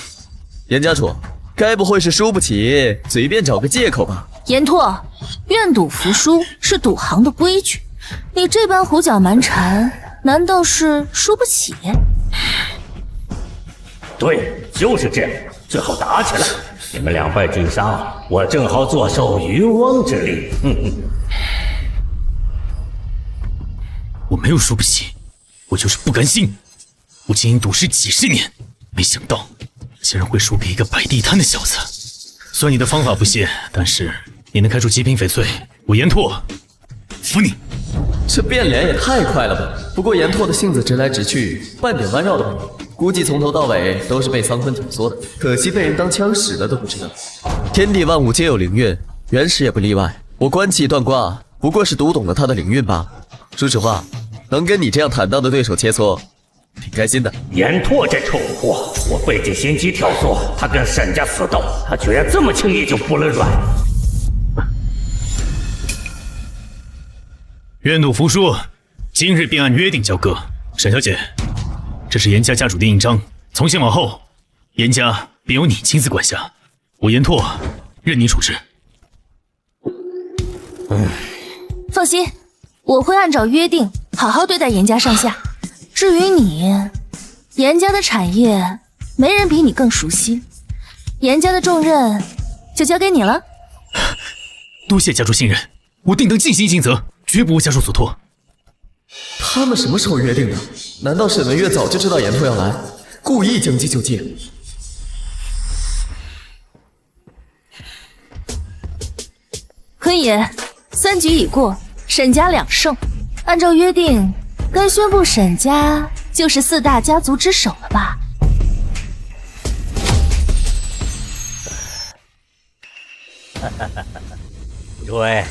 Speaker 1: 严家主，该不会是输不起，随便找个借口吧？
Speaker 3: 严拓，愿赌服输是赌行的规矩，你这般胡搅蛮缠，难道是输不起？
Speaker 7: 对，就是这样，最后打起来，你们2败俱伤，我正好坐收渔翁之利。
Speaker 4: 我没有输不起，我就是不甘心。我经营赌市几10年，没想到竟然会输给一个摆地摊的小子。虽然你的方法不谢，但是你能开出极品翡翠，我严拓服你。
Speaker 1: 这变脸也太快了吧！不过严拓的性子直来直去，半点弯绕都没有，估计从头到尾都是被桑坤挑唆的，可惜被人当枪使了都不知道。天地万物皆有灵运，原石也不例外。我观其断卦，不过是读懂了他的灵运罢了。说实话，能跟你这样坦荡的对手切磋，挺开心的。
Speaker 7: 严拓这臭不货，我费尽心机挑唆他跟沈家死斗，他居然这么轻易就服了软。
Speaker 4: 愿赌服输，今日便按约定交割。沈小姐，这是严家家主的印章，从今往后，严家便由你亲自管辖，我严拓任你处置。
Speaker 3: 放心，我会按照约定好好对待严家上下。至于你，严家的产业没人比你更熟悉，严家的重任就交给你了。
Speaker 4: 多谢家主信任，我定当尽心尽责，绝不为家主所托。
Speaker 1: 他们什么时候约定的？难道沈文月早就知道严拓要来，故意将计就计？
Speaker 5: 坤爷，3局已过，沈家2胜。按照约定，该宣布沈家就是4大家族之首了吧？
Speaker 7: 诸位，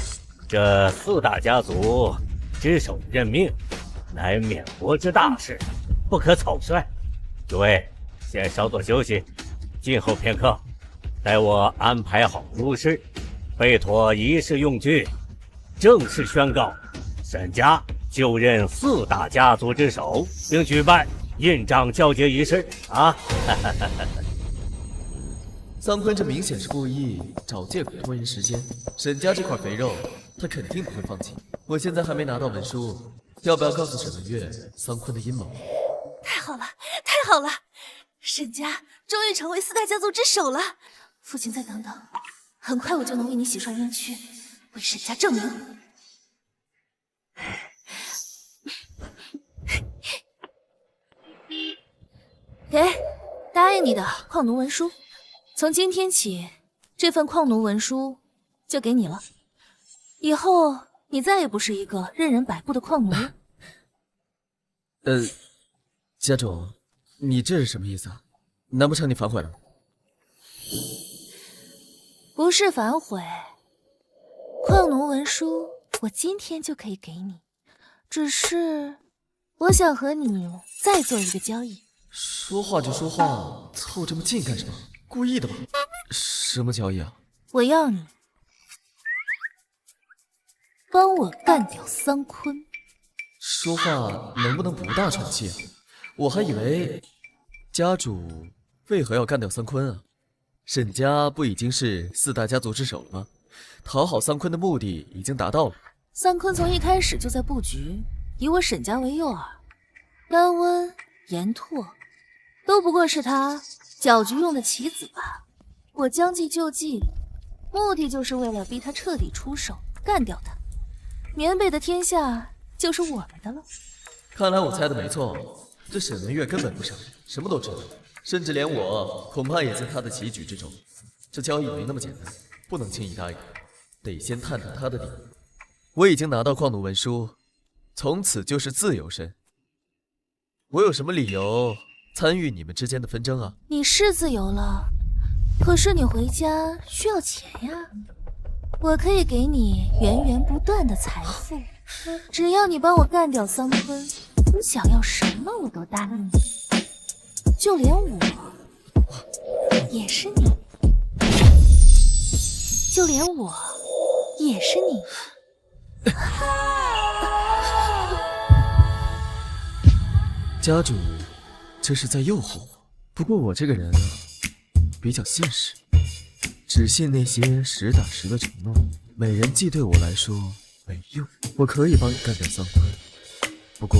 Speaker 7: 这4大家族之首任命，乃缅国之大事，不可草率。诸位先稍作休息，静候片刻，待我安排好入室，备妥仪式用具，正式宣告沈家就任4大家族之首，并举办印章交接仪式啊！
Speaker 1: 桑坤这明显是故意找借口拖延时间。沈家这块肥肉，他肯定不会放弃。我现在还没拿到文书，要不要告诉沈文月桑坤的阴谋？
Speaker 3: 太好了，太好了！沈家终于成为4大家族之首了。
Speaker 5: 父亲，再等等，很快我就能为你洗刷冤屈，为沈家证明。给，答应你的矿奴文书。从今天起，这份矿奴文书就给你了。以后你再也不是一个任人摆布的矿奴了。
Speaker 1: 家主，你这是什么意思啊？难不成你反悔了？
Speaker 5: 不是反悔，矿奴文书我今天就可以给你，只是我想和你再做一个交易。
Speaker 1: 说话就说话，凑这么近干什么？故意的吧？什么交易啊？
Speaker 5: 我要你帮我干掉桑坤。
Speaker 1: 说话能不能不大喘气啊？我还以为家主为何要干掉桑坤啊？沈家不已经是4大家族之首了吗？讨好桑坤的目的已经达到了。
Speaker 5: 桑坤从一开始就在布局，以我沈家为诱饵，丹温、延拓都不过是他搅局用的棋子吧。我将计就计，目的就是为了逼他彻底出手，干掉他。棉被的天下就是我们的了。
Speaker 1: 看来我猜的没错，这沈文月根本不傻，什么都知道，甚至连我恐怕也在他的棋局之中。这交易没那么简单，不能轻易答应，得先探探他的底。我已经拿到矿奴文书，从此就是自由身。我有什么理由参与你们之间的纷争啊？
Speaker 5: 你是自由了，可是你回家需要钱呀。我可以给你源源不断的财富，只要你帮我干掉桑坤，你想要什么我都答应你，就连我也是你，就连我也是你。
Speaker 1: 家主这是在诱惑我。不过我这个人啊，比较现实，只信那些实打实的承诺。美人计对我来说没用，我可以帮你干掉桑坤，不过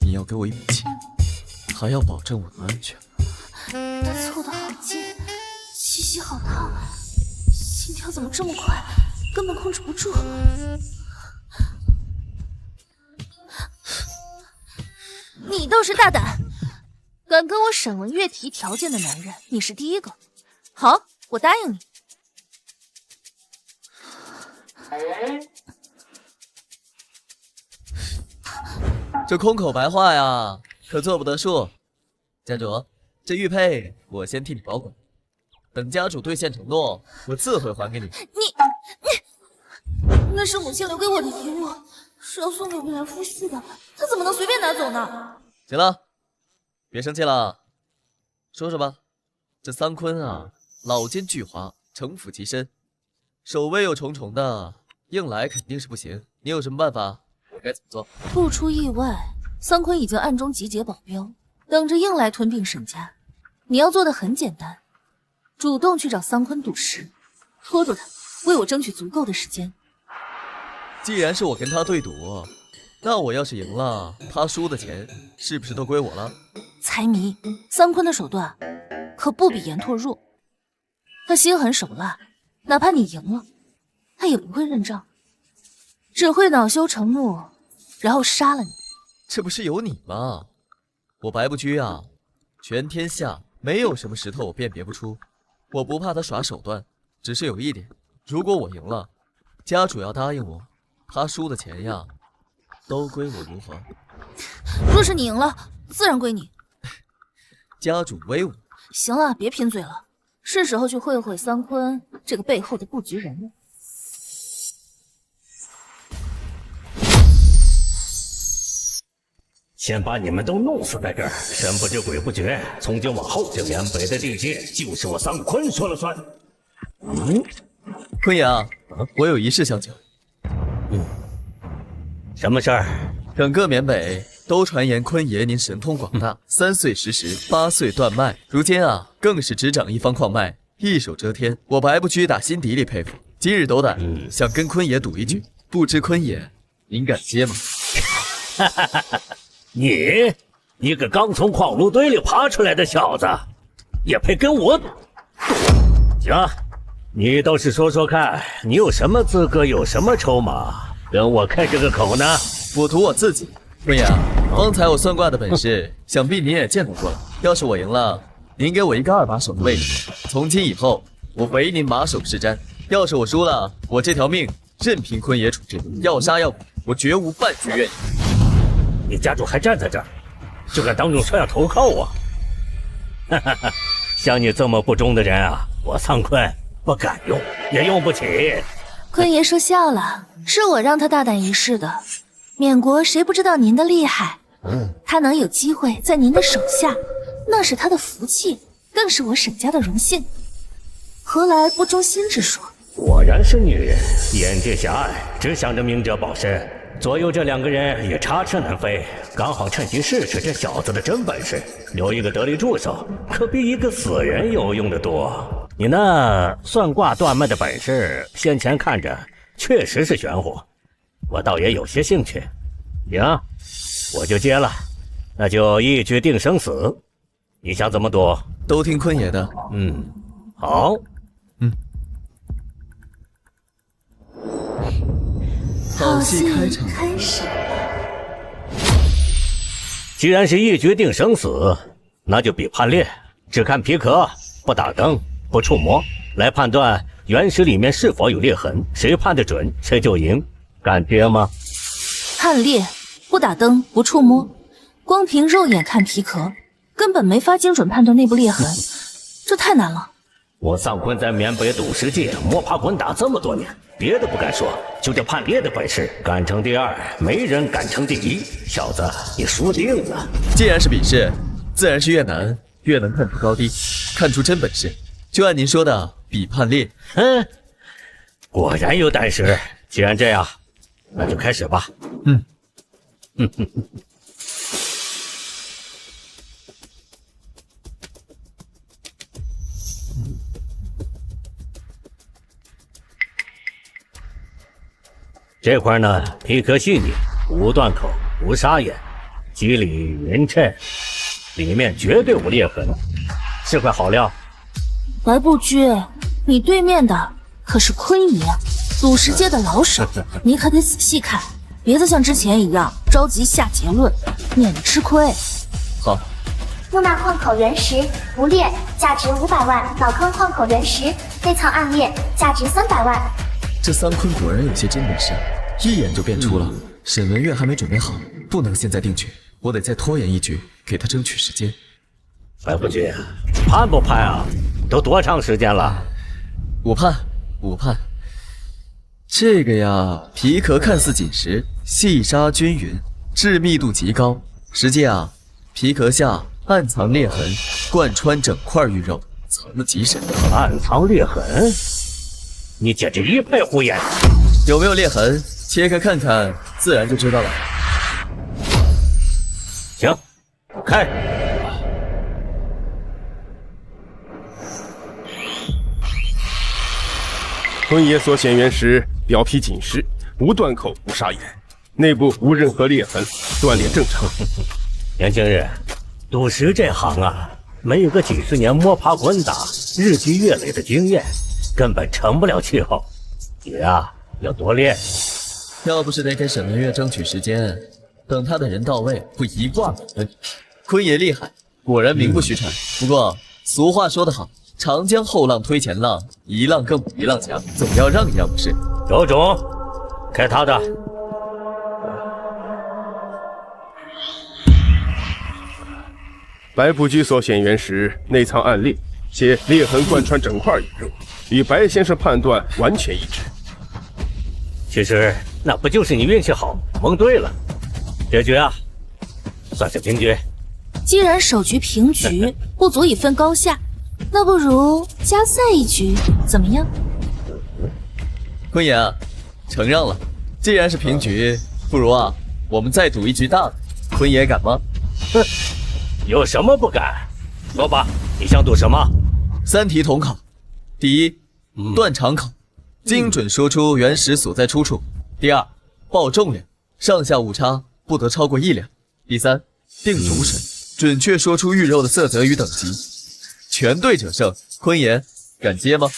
Speaker 1: 你要给我一笔钱，还要保证我的安全。
Speaker 5: 他凑得好近，气息好烫，心跳怎么这么快，根本控制不住。你倒是大胆，敢跟我沈文月提条件的男人，你是第一个。好，我答应你。
Speaker 1: 这空口白话呀，可做不得数。家主，这玉佩我先替你保管，等家主兑现承诺，我自会还给你。
Speaker 5: 那是母亲留给我的遗物，是要送给未来夫婿的，他怎么能随便拿走呢？
Speaker 1: 行了，别生气了，说说吧。这桑坤啊，老奸巨猾，城府极深，守卫又重重的，硬来肯定是不行。你有什么办法？我该怎么做？
Speaker 5: 不出意外，桑坤已经暗中集结保镖，等着硬来吞并沈家。你要做的很简单，主动去找桑坤赌石，拖住他，为我争取足够的时间。
Speaker 1: 既然是我跟他对赌，那我要是赢了，他输的钱是不是都归我了？
Speaker 5: 财迷，桑坤的手段可不比严拓弱，他心狠手辣，哪怕你赢了，他也不会认账，只会恼羞成怒，然后杀了你。
Speaker 1: 这不是有你吗？我白不居啊，全天下没有什么石头我辨别不出。我不怕他耍手段，只是有一点，如果我赢了，家主要答应我，他输的钱呀，都归我如何？
Speaker 3: 若是你赢了，自然归你。
Speaker 1: 家主威武。
Speaker 3: 行了，别贫嘴了，是时候去会会三坤这个背后的布局人了。
Speaker 7: 先把你们都弄死在这儿，神不知鬼不觉。从今往后，这缅北的地界就是我三坤说了算。
Speaker 1: 坤爷啊，我有一事相求。
Speaker 7: 什么事儿？
Speaker 1: 整个缅北都传言坤爷您神通广大，3岁识时，8岁断脉，如今啊更是执掌一方矿脉，一手遮天，我白不屈打心底里佩服。今日斗胆，想跟坤爷赌一局，不知坤爷您敢接吗？
Speaker 7: 你一个刚从矿炉堆里爬出来的小子，也配跟我赌？行，你倒是说说看，你有什么资格，有什么筹码，跟我开这个口呢？
Speaker 1: 我赌我自己。坤爷啊，方才我算卦的本事，想必您也见到过了。要是我赢了，您给我一个2把手的位置，从今以后我唯您马首是瞻。要是我输了，我这条命任凭坤爷处置，要杀要剐，我绝无半句怨言。
Speaker 7: 你家主还站在这儿，就敢当众说要投靠我？哈哈哈！像你这么不忠的人啊，我苍坤不敢用，也用不起。
Speaker 3: 坤爷说笑了，是我让他大胆一试的。缅国谁不知道您的厉害？他能有机会在您的手下，那是他的福气，更是我沈家的荣幸。何来不忠心之说？
Speaker 7: 果然是女人，眼界狭隘，只想着明哲保身。左右这2个人也插翅难飞，刚好趁机试试这小子的真本事，留一个得力助手，可比一个死人有用的多。你那算卦断脉的本事，先前看着确实是玄乎，我倒也有些兴趣。行，我就接了，那就一局定生死。你想怎么赌？
Speaker 1: 都听坤爷的。
Speaker 7: 好。
Speaker 1: 好戏开场，
Speaker 3: 开始。
Speaker 7: 既然是一局定生死，那就比判裂，只看皮壳，不打灯，不触摸，来判断原石里面是否有裂痕，谁判得准，谁就赢。敢接吗？
Speaker 3: 判裂，不打灯，不触摸，光凭肉眼看皮壳，根本没法精准判断内部裂痕，这太难了。
Speaker 7: 我丧坤在缅北赌石界摸爬滚打这么多年，别的不敢说，就这判裂的本事，敢称第2，没人敢称第1。小子，你输定了。
Speaker 1: 既然是比试，自然是越难越能看出高低，看出真本事。就按您说的，比判裂。
Speaker 7: 果然有胆识。既然这样，那就开始吧。这块呢，皮壳细腻，无断口，无沙眼，肌理匀称，里面绝对无裂痕，是块好料。
Speaker 3: 白不居，你对面的可是坤爷，赌石界的老手，你可得仔细看，别再像之前一样着急下结论，免得吃亏。
Speaker 1: 好。
Speaker 8: 木纳矿口原石无裂，价值500万；老坑矿口原石内藏暗裂，价值300万。
Speaker 1: 这三坤果然有些真本事，一眼就辨出了。沈文月还没准备好，不能现在定局，我得再拖延一局，给他争取时间。
Speaker 7: 白不君，判不判啊？都多长时间了？
Speaker 1: 我判。这个呀，皮壳看似紧实，细沙均匀，致密度极高。实际啊，皮壳下暗藏裂痕，贯穿整块玉肉，藏得极深。
Speaker 7: 暗藏裂痕？你简直一派胡言！
Speaker 1: 有没有裂痕？切开看看，自然就知道了。
Speaker 7: 行，开。
Speaker 9: 坤爷所显原石表皮紧实，无断口，无沙眼，内部无任何裂痕，断裂正常。
Speaker 7: 年轻人，赌石这行啊，没有个几十年摸爬滚打、日积月累的经验，根本成不了气候。你啊，要多练。
Speaker 1: 要不是得给沈文月争取时间，等他的人到位，会一挂满分。坤爷厉害，果然名不虚传。不过俗话说得好，长江后浪推前浪，一浪更比一浪强，总要让一让不是？
Speaker 7: 有种，开他的。
Speaker 9: 白不居所选原石内藏暗裂，且裂痕贯穿整块鱼肉，与白先生判断完全一致。
Speaker 7: 其实那不就是你运气好蒙对了？这局啊，算是平局。
Speaker 3: 既然首局平局不足以分高下，那不如加赛一局，怎么样？
Speaker 1: 坤爷啊，承让了。既然是平局，不如啊，我们再赌一局大的。坤爷敢吗？
Speaker 7: 哼，有什么不敢？说吧，你想赌什么
Speaker 1: ？3题统考。第一，断场考，精准说出原石所在出处。第二，报重量，上下误差不得超过1两。第三，定种水，准确说出玉肉的色泽与等级。全对者胜。坤爷敢接吗？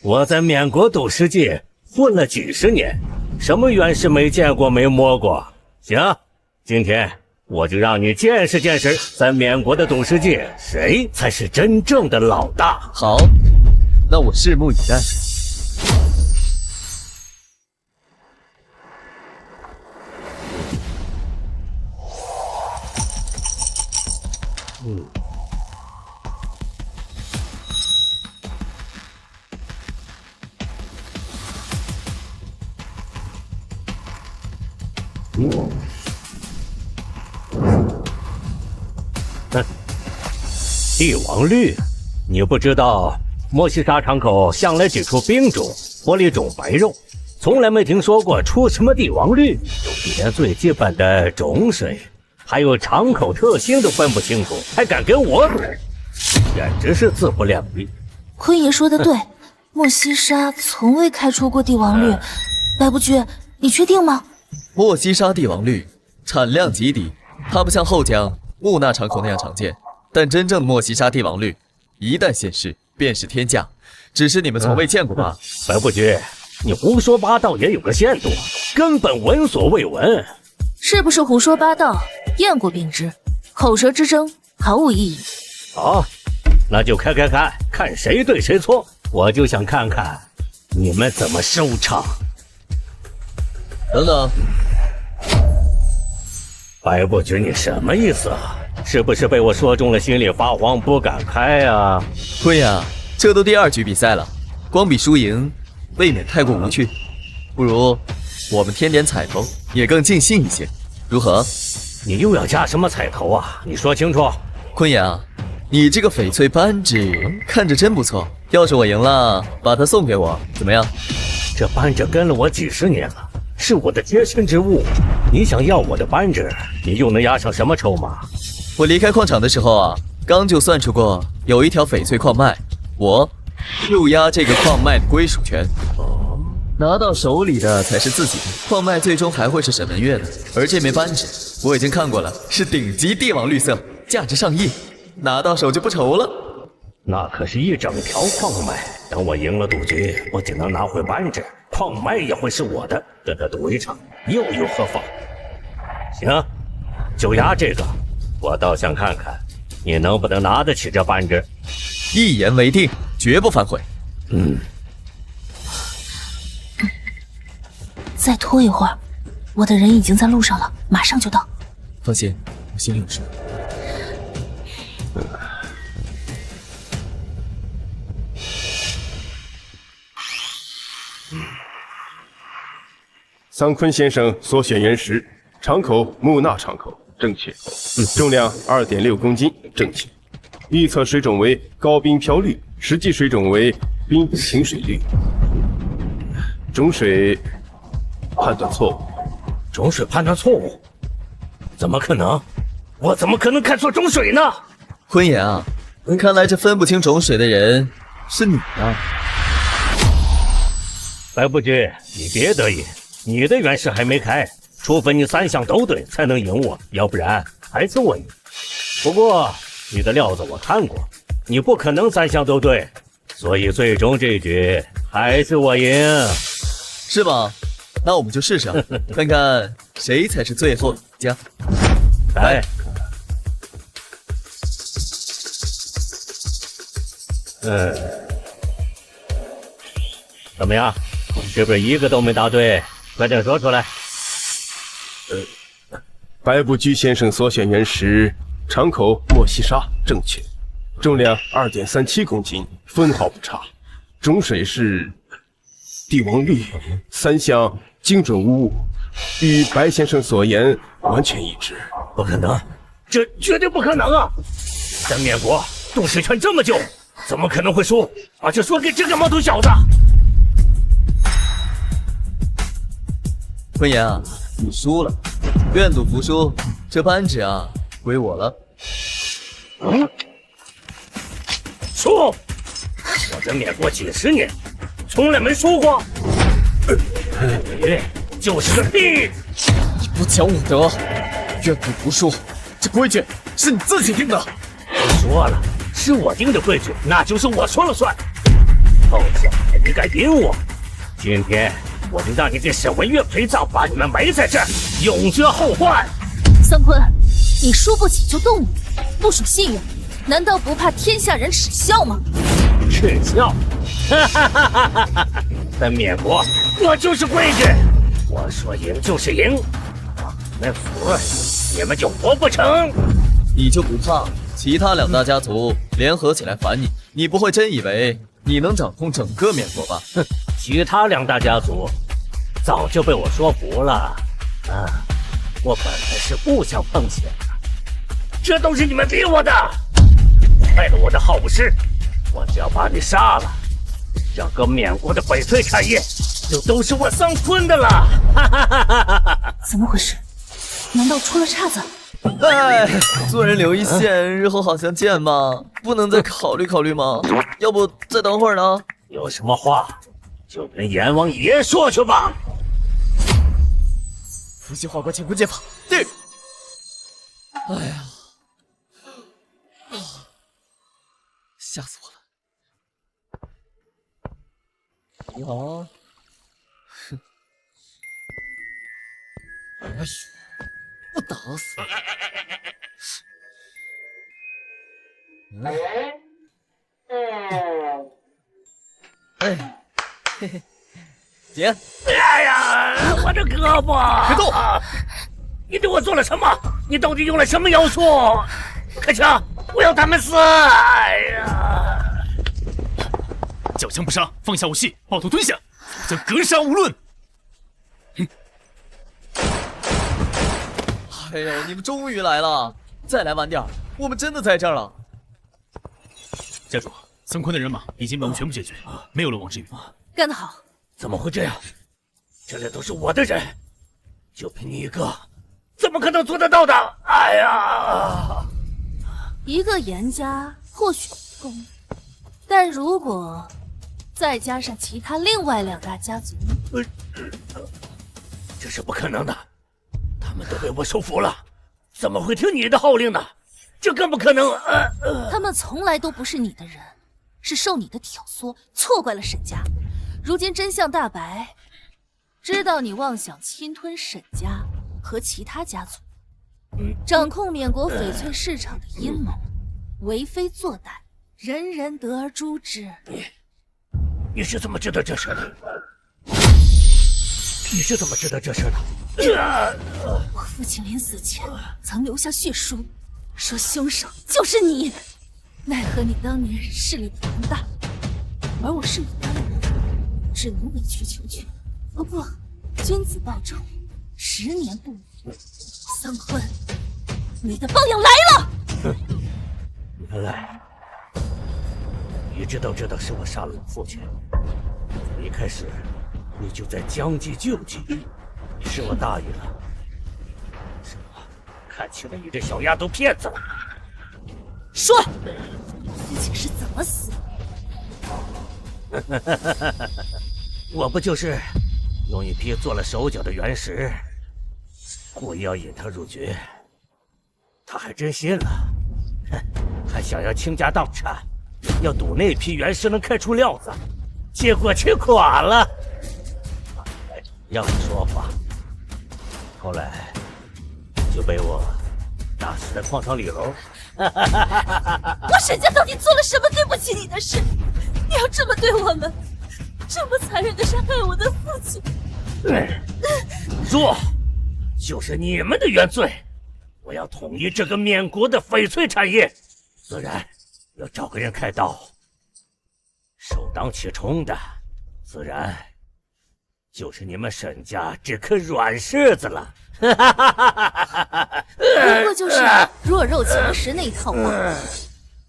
Speaker 7: 我在缅国赌石界混了几十年，什么原石没见过没摸过。行，今天我就让你见识见识，在缅国的赌石界谁才是真正的老大。
Speaker 1: 好，那我拭目以待。
Speaker 7: 帝王绿，你不知道莫西沙场口向来只出冰种、玻璃种白肉，从来没听说过出什么帝王绿，连最基本的种水还有场口特性都分不清楚，还敢跟我赌，简直是自不量力。
Speaker 3: 坤爷说的对，莫西沙从未开出过帝王绿。白不居，你确定吗？
Speaker 1: 莫西沙帝王绿产量极低，它不像后江、木纳场口那样常见。但真正的莫西沙帝王绿，一旦现世便是天价，只是你们从未见过吧？
Speaker 7: 白不居，你胡说八道也有个限度，根本闻所未闻。
Speaker 3: 是不是胡说八道？验过便知，口舌之争毫无意义。
Speaker 7: 好，那就看谁对谁错。我就想看看你们怎么收场。
Speaker 1: 等等，
Speaker 7: 白不居，你什么意思啊？是不是被我说中了，心里发慌不敢开啊？
Speaker 1: 坤呀，这都第2局比赛了，光比输赢未免太过无趣，不如我们添点彩头，也更尽兴一些，如何？
Speaker 7: 你又要加什么彩头啊？你说清楚。
Speaker 1: 坤呀，你这个翡翠扳指看着真不错，要是我赢了，把它送给我，怎么样？
Speaker 7: 这扳指跟了我几十年了，是我的贴身之物。你想要我的扳指，你又能押上什么筹码？
Speaker 1: 我离开矿场的时候啊，刚就算出过有一条翡翠矿脉，我就押这个矿脉的归属权。拿到手里的才是自己的，矿脉最终还会是沈文月的。而这枚扳指我已经看过了，是顶级帝王绿色，价值上亿，拿到手就不愁了。
Speaker 7: 那可是一整条矿脉，等我赢了赌局，不仅能拿回扳指，矿脉也会是我的。跟他赌一场，又有何妨？行，就押这个。我倒想看看你能不能拿得起这扳指。
Speaker 1: 一言为定，绝不反悔。
Speaker 3: 再拖一会儿，我的人已经在路上了，马上就到。
Speaker 1: 放心，我心里有数。
Speaker 9: 桑坤先生所选原石，场口木纳场口，正确。重量2.6公斤，正确。预测水种为高冰飘绿，实际水种为冰晴水绿。种水判断错误。
Speaker 7: 种水判断错误？怎么可能？我怎么可能看错种水呢？
Speaker 1: 坤爷啊，看来这分不清种水的人是你啊。
Speaker 7: 白不居，你别得意，你的原石还没开，除非你3项都对才能赢我，要不然还是我赢。不过你的料子我看过，你不可能3项都对，所以最终这局还是我赢。
Speaker 1: 是吗？那我们就试试，看看谁才是最后的赢家。
Speaker 7: 来，怎么样？是不是一个都没答对？快点说出来。
Speaker 9: 白不居先生所选原石长口莫西沙正确，重量2.37公斤，分毫不差。种水是帝王绿，3项精准无误，与白先生所言完全一致。
Speaker 7: 不可能，这绝对不可能啊！咱缅国动水圈这么久，怎么可能会输？而且输给这个毛头小子！
Speaker 1: 坤言啊，你输了，愿赌服输，这扳指啊归我了。
Speaker 7: 输！我在缅国几10年，从来没输过。你就是个屁！
Speaker 1: 你不讲武德，愿赌服输，这规矩是你自己定的。
Speaker 7: 都说了，是我定的规矩，那就是我说了算。臭小子，你敢赢我？今天我就让你给沈文月陪葬，把你们埋在这儿，永绝后患。
Speaker 3: 三坤，你输不起就动武，不守信用，难道不怕天下人耻笑吗？
Speaker 7: 耻笑？哈哈哈哈哈！在缅国，我就是规矩，我说赢就是赢，我们服，你们就活不成。
Speaker 1: 你就不怕其他2大家族联合起来反你？你不会真以为你能掌控整个缅国吧？
Speaker 7: 哼，其他2大家族早就被我说服了啊！我本来是不想碰钱的，这都是你们逼我的，坏了我的好事。我只要把你杀了，整个缅国的翡翠产业就都是我桑坤的了。哈哈哈哈哈！
Speaker 3: 怎么回事？难道出了岔子？
Speaker 1: 哎，做人留一线，日后好相见嘛，不能再考虑考虑吗？要不再等会儿呢？
Speaker 7: 有什么话就跟阎王爷说去吧。
Speaker 1: 伏羲化国乾坤剑法，定。哎呀，吓死我了！你好，哼，哎呦，不打死！哎，嘿嘿，姐。
Speaker 7: 哎呀，我的胳膊！
Speaker 1: 别动！
Speaker 7: 你对我做了什么？你到底用了什么妖术？开枪！我要他们死！哎呀！
Speaker 4: 缴枪不杀，放下武器，抱头蹲下，否则格杀勿论。
Speaker 1: 哎呦，你们终于来了！再来晚点，我们真的在这儿了。
Speaker 4: 家主，桑坤的人马已经被我们全部解决，没有漏网之鱼。
Speaker 3: 干得好！
Speaker 7: 怎么会这样？这里都是我的人，就凭你一个，怎么可能做得到的？哎呀！
Speaker 3: 一个严家或许不够，但如果再加上其他另外2大家族，
Speaker 7: 这是不可能的。他们都被我收服了，怎么会听你的号令呢？这更不可能！
Speaker 3: 他们从来都不是你的人，是受你的挑唆错怪了沈家。如今真相大白，知道你妄想侵吞沈家和其他家族，掌控缅国翡翠市场的阴谋，为非作歹，人人得而诛之。
Speaker 7: 你是怎么知道这事的？你是怎么知道这事的？
Speaker 3: 我父亲临死前曾留下血书，说凶手就是你。奈何你当年势力庞大，而我势力单薄，只能委曲求全。不过，君子报仇，10年不晚。桑坤，你的报应来了！
Speaker 7: 原来你知道是我杀了我父亲，从一开始你就在将计就计，是我大意了。是我看起了你这小丫头片子了。
Speaker 3: 说，父亲是怎么死？
Speaker 7: 我不就是用一批做了手脚的原石，故意要引他入局，他还真信了，还想要倾家荡产，要赌那批原石能开出料子，结果吃垮了。让你说话，后来就被我打死在矿场里楼。
Speaker 3: 我沈家到底做了什么对不起你的事？你要这么对我们？这么残忍的杀害我的父亲。
Speaker 7: 弱，就是你们的原罪。我要统一这个缅国的翡翠产业，自然要找个人开刀。首当其冲的，自然就是你们沈家这颗软柿子了。
Speaker 3: 不过就是弱肉强食那一套话。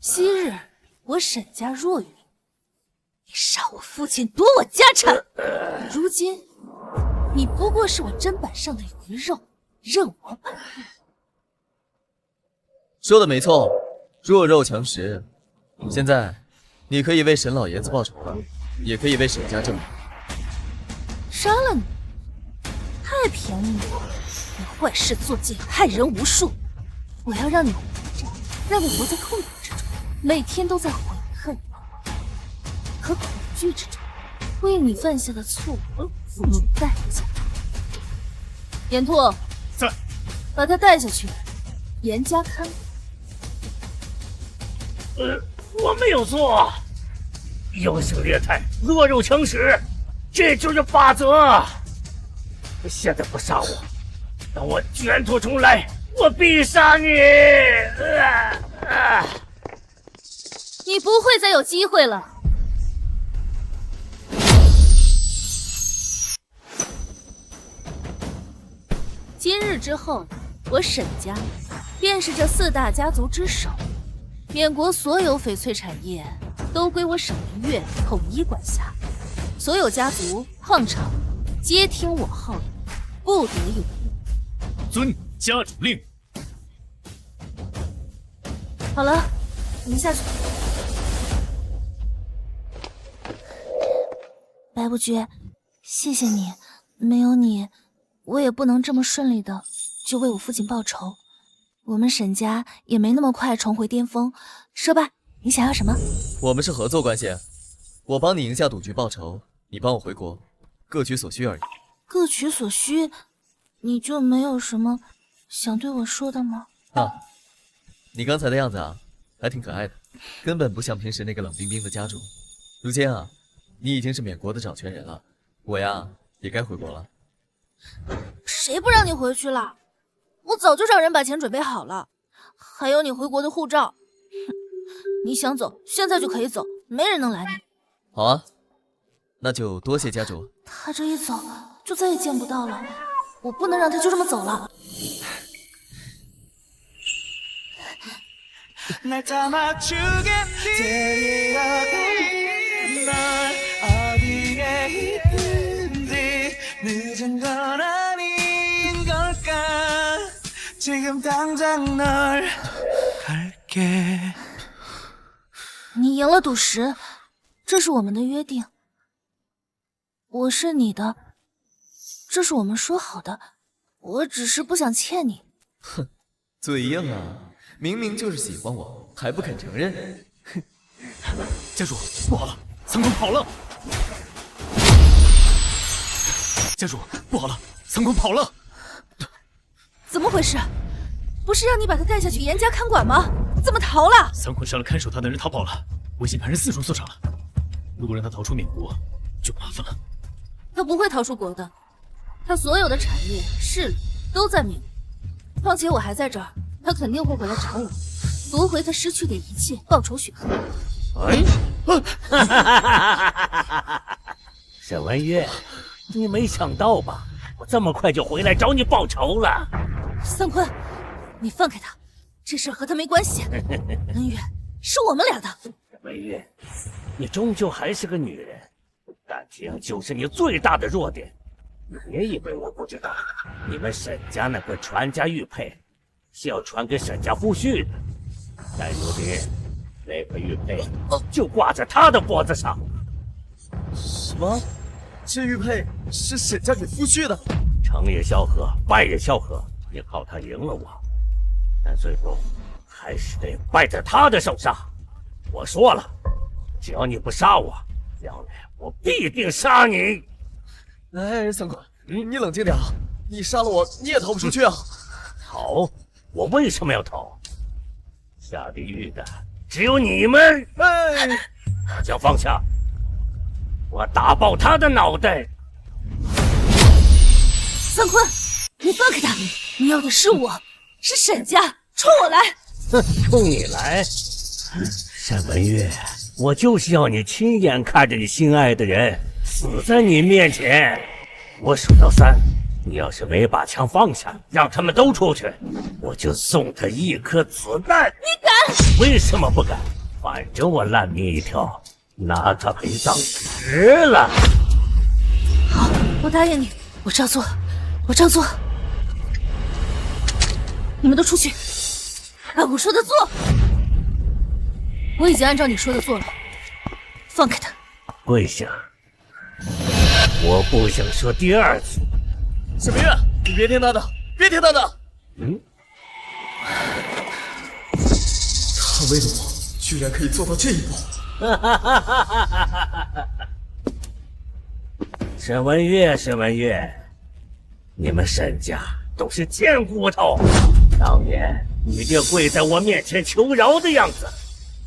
Speaker 3: 昔日我沈家弱于你，你杀我父亲夺我家产，如今你不过是我砧板上的鱼肉，任我摆布。
Speaker 1: 说的没错，弱肉强食。现在你可以为沈老爷子报仇了，也可以为沈家证明。
Speaker 3: 杀了你，太便宜你了！你坏事做尽，害人无数。我要让你活着，让你活在痛苦之中，每天都在悔恨和恐惧之中，为你犯下的错误付出代价。严兔，
Speaker 4: 在，
Speaker 3: 把他带下去，严加看管。
Speaker 7: 我没有错。优胜劣汰，弱肉强食，这就是法则。现在不杀我，等我卷土重来，我必杀你！
Speaker 3: 你不会再有机会了。今日之后，我沈家便是这4大家族之首，缅国所有翡翠产业都归我沈明月统一管辖，所有家族矿场皆听我号令，不得有误。
Speaker 4: 遵家主令。
Speaker 3: 好了，你们下去。白不觉，谢谢你，没有你，我也不能这么顺利的就为我父亲报仇。我们沈家也没那么快重回巅峰。说吧，你想要什么？
Speaker 1: 我们是合作关系，我帮你赢下赌局报仇，你帮我回国，各取所需而已。
Speaker 3: 各取所需，你就没有什么想对我说的吗？
Speaker 1: 啊，你刚才的样子啊，还挺可爱的，根本不像平时那个冷冰冰的家主。如今啊，你已经是缅国的掌权人了，我呀也该回国了。
Speaker 3: 谁不让你回去了？我早就让人把钱准备好了，还有你回国的护照。你想走，现在就可以走，没人能拦你。
Speaker 1: 好啊，那就多谢家主。
Speaker 3: 他这一走，就再也见不到了，我不能让他就这么走了。你赢了赌石，这是我们的约定。我是你的，这是我们说好的。我只是不想欠你。
Speaker 1: 哼，嘴硬啊！明明就是喜欢我，还不肯承认。哼，
Speaker 4: 家主，不好了，三坤跑了！家主，不好了，三坤跑了！
Speaker 3: 怎么回事？不是让你把他带下去严加看管吗？怎么逃了？
Speaker 4: 三坤杀了看守他的人逃跑了，危险派人四处搜查了。如果让他逃出缅国，就麻烦了。
Speaker 3: 他不会逃出国的，他所有的产业势力都在缅国。况且我还在这儿，他肯定会回来找我，夺回他失去的一切，报仇雪恨。
Speaker 7: 沈文月，你没想到吧？我这么快就回来找你报仇了。
Speaker 3: 三坤，你放开他，这事和他没关系。恩怨是我们俩的。
Speaker 7: 文月，你终究还是个女人，感情就是你最大的弱点。别以为我不知道，你们沈家那个传家玉佩是要传给沈家夫婿的，但如今那个玉佩就挂在他的脖子上。
Speaker 1: 什么？这玉佩是沈家给夫婿的？
Speaker 7: 成也萧何，败也萧何，你靠他赢了我，但最终还是得败在他的手上。我说了，只要你不杀我，将来我必定杀你。
Speaker 1: 哎，三坤，你冷静点啊！你杀了我，你也逃不出去啊！
Speaker 7: 逃？我为什么要逃？下地狱的只有你们！
Speaker 1: 哎，
Speaker 7: 将放下！我打爆他的脑袋！
Speaker 5: 三坤，你放开他！你要的是我，是沈家，冲我来！
Speaker 7: 哼，冲你来！沈文月，我就是要你亲眼看着你心爱的人死在你面前。我数到3，你要是没把枪放下，让他们都出去，我就送他一颗子弹。
Speaker 5: 你敢？
Speaker 7: 为什么不敢？反正我烂命一条，拿他陪葬值了。
Speaker 5: 好，我答应你，我照做，我照做。你们都出去，按我说的做。我已经按照你说的做了，放开他。
Speaker 7: 跪下！我不想说第2次。
Speaker 1: 沈明月，你别听他的，别听他的。他为了我，居然可以做到这一步。
Speaker 7: 沈文月，沈文月，你们沈家都是贱骨头。当年你爹跪在我面前求饶的样子，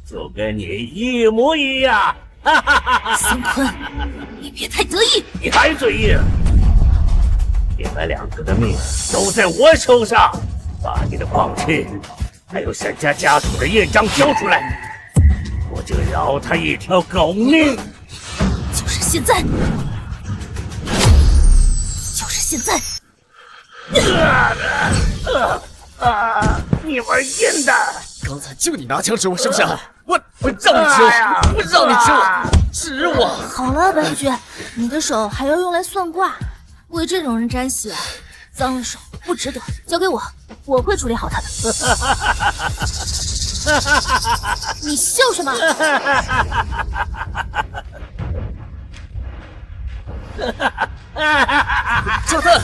Speaker 7: 就跟你一模一样。
Speaker 5: 三坤，你别太得意。
Speaker 7: 你还嘴硬？你们2个的命都在我手上，把你的矿契还有沈家家属的印章交出来，我就饶他一条狗命。
Speaker 5: 就是现在，就是现在！
Speaker 7: 你玩阴的！
Speaker 1: 刚才就你拿枪指我是不是？我让你指我，我让你指我，指我！
Speaker 3: 好了，白不君，你的手还要用来算卦，为这种人沾血，脏了手不值得，交给我，我会处理好他的。你笑什么？
Speaker 1: 炸弹！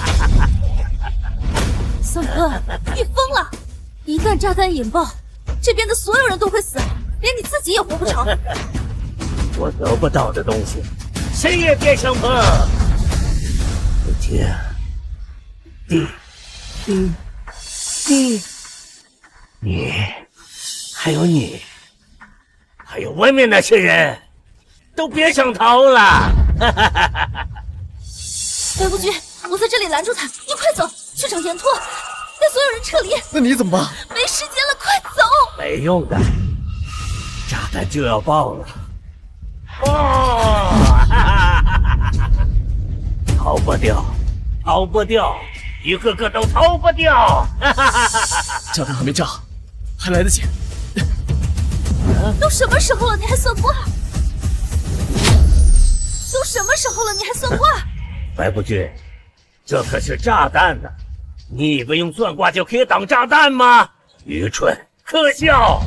Speaker 3: 三坤，你疯了！一旦炸弹引爆，这边的所有人都会死，连你自己也活不成。
Speaker 7: 我得不到的东西，谁也别想碰。天，地，你，还有你，还有外面那些人，都别想逃了。
Speaker 3: 白不君，我在这里拦住他，你快走，去找岩拓，带所有人撤离。
Speaker 1: 那你怎么办？
Speaker 3: 没时间了，快走！
Speaker 7: 没用的，炸弹就要爆了。哦，逃不掉，逃不掉，一个个都逃不掉。
Speaker 1: 炸弹还没炸，还来得及。
Speaker 3: 都什么时候了，你还算卦？都什么时候了，你还算卦？
Speaker 7: 白不君，这可是炸弹呢！你以为用算卦就可以挡炸弹吗？愚蠢，可笑！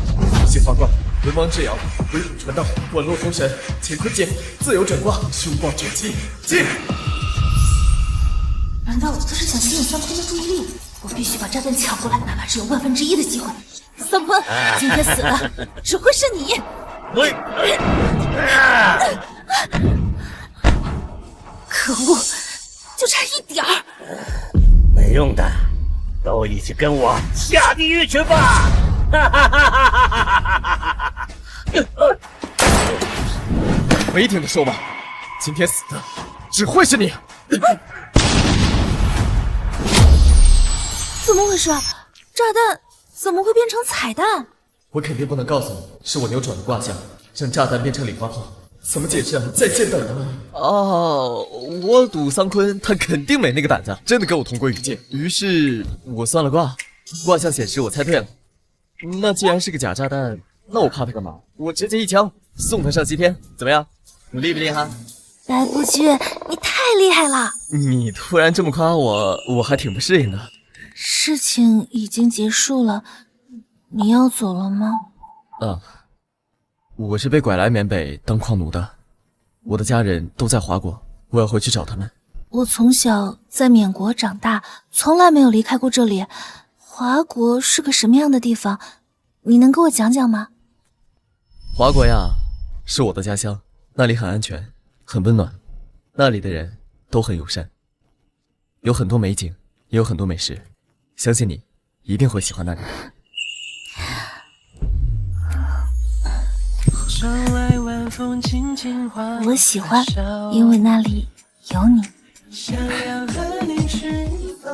Speaker 1: 先发卦，文王之爻，鬼虎传道，万落封神，乾坤借自由转卦，凶卦绝技，进！
Speaker 3: 难道我就是想吸引三坤的注意力？我必须把炸弹抢过来，哪怕只有1/1000的机会。三坤，今天死的只会是你！可恶，就差一点儿！
Speaker 7: 没用的，都一起跟我下地狱去吧！
Speaker 1: 没听他说吧？今天死的只会是你！
Speaker 3: 怎么回事？炸弹怎么会变成彩蛋？
Speaker 1: 我肯定不能告诉你，是我扭转了卦象，让炸弹变成礼花后，怎么解释啊？在线等啊！哦，我赌三坤他肯定没那个胆子，真的跟我同归于尽。于是我算了卦，卦象显示我猜对了。那既然是个假炸弹，那我怕他干嘛？我直接一枪送他上西天，怎么样？你厉不厉害？
Speaker 3: 白不君，你太厉害了！
Speaker 1: 你突然这么夸我，我还挺不适应的。
Speaker 3: 事情已经结束了，你要走了吗？
Speaker 1: 我是被拐来缅北当矿奴的，我的家人都在华国，我要回去找他们。
Speaker 3: 我从小在缅国长大，从来没有离开过这里。华国是个什么样的地方？你能给我讲讲吗？
Speaker 1: 华国呀，是我的家乡，那里很安全，很温暖，那里的人都很友善，有很多美景，也有很多美食，相信你一定会喜欢那里。
Speaker 10: 手歪弯
Speaker 3: 我喜欢，因为那里有你。
Speaker 10: 想要和你吃一口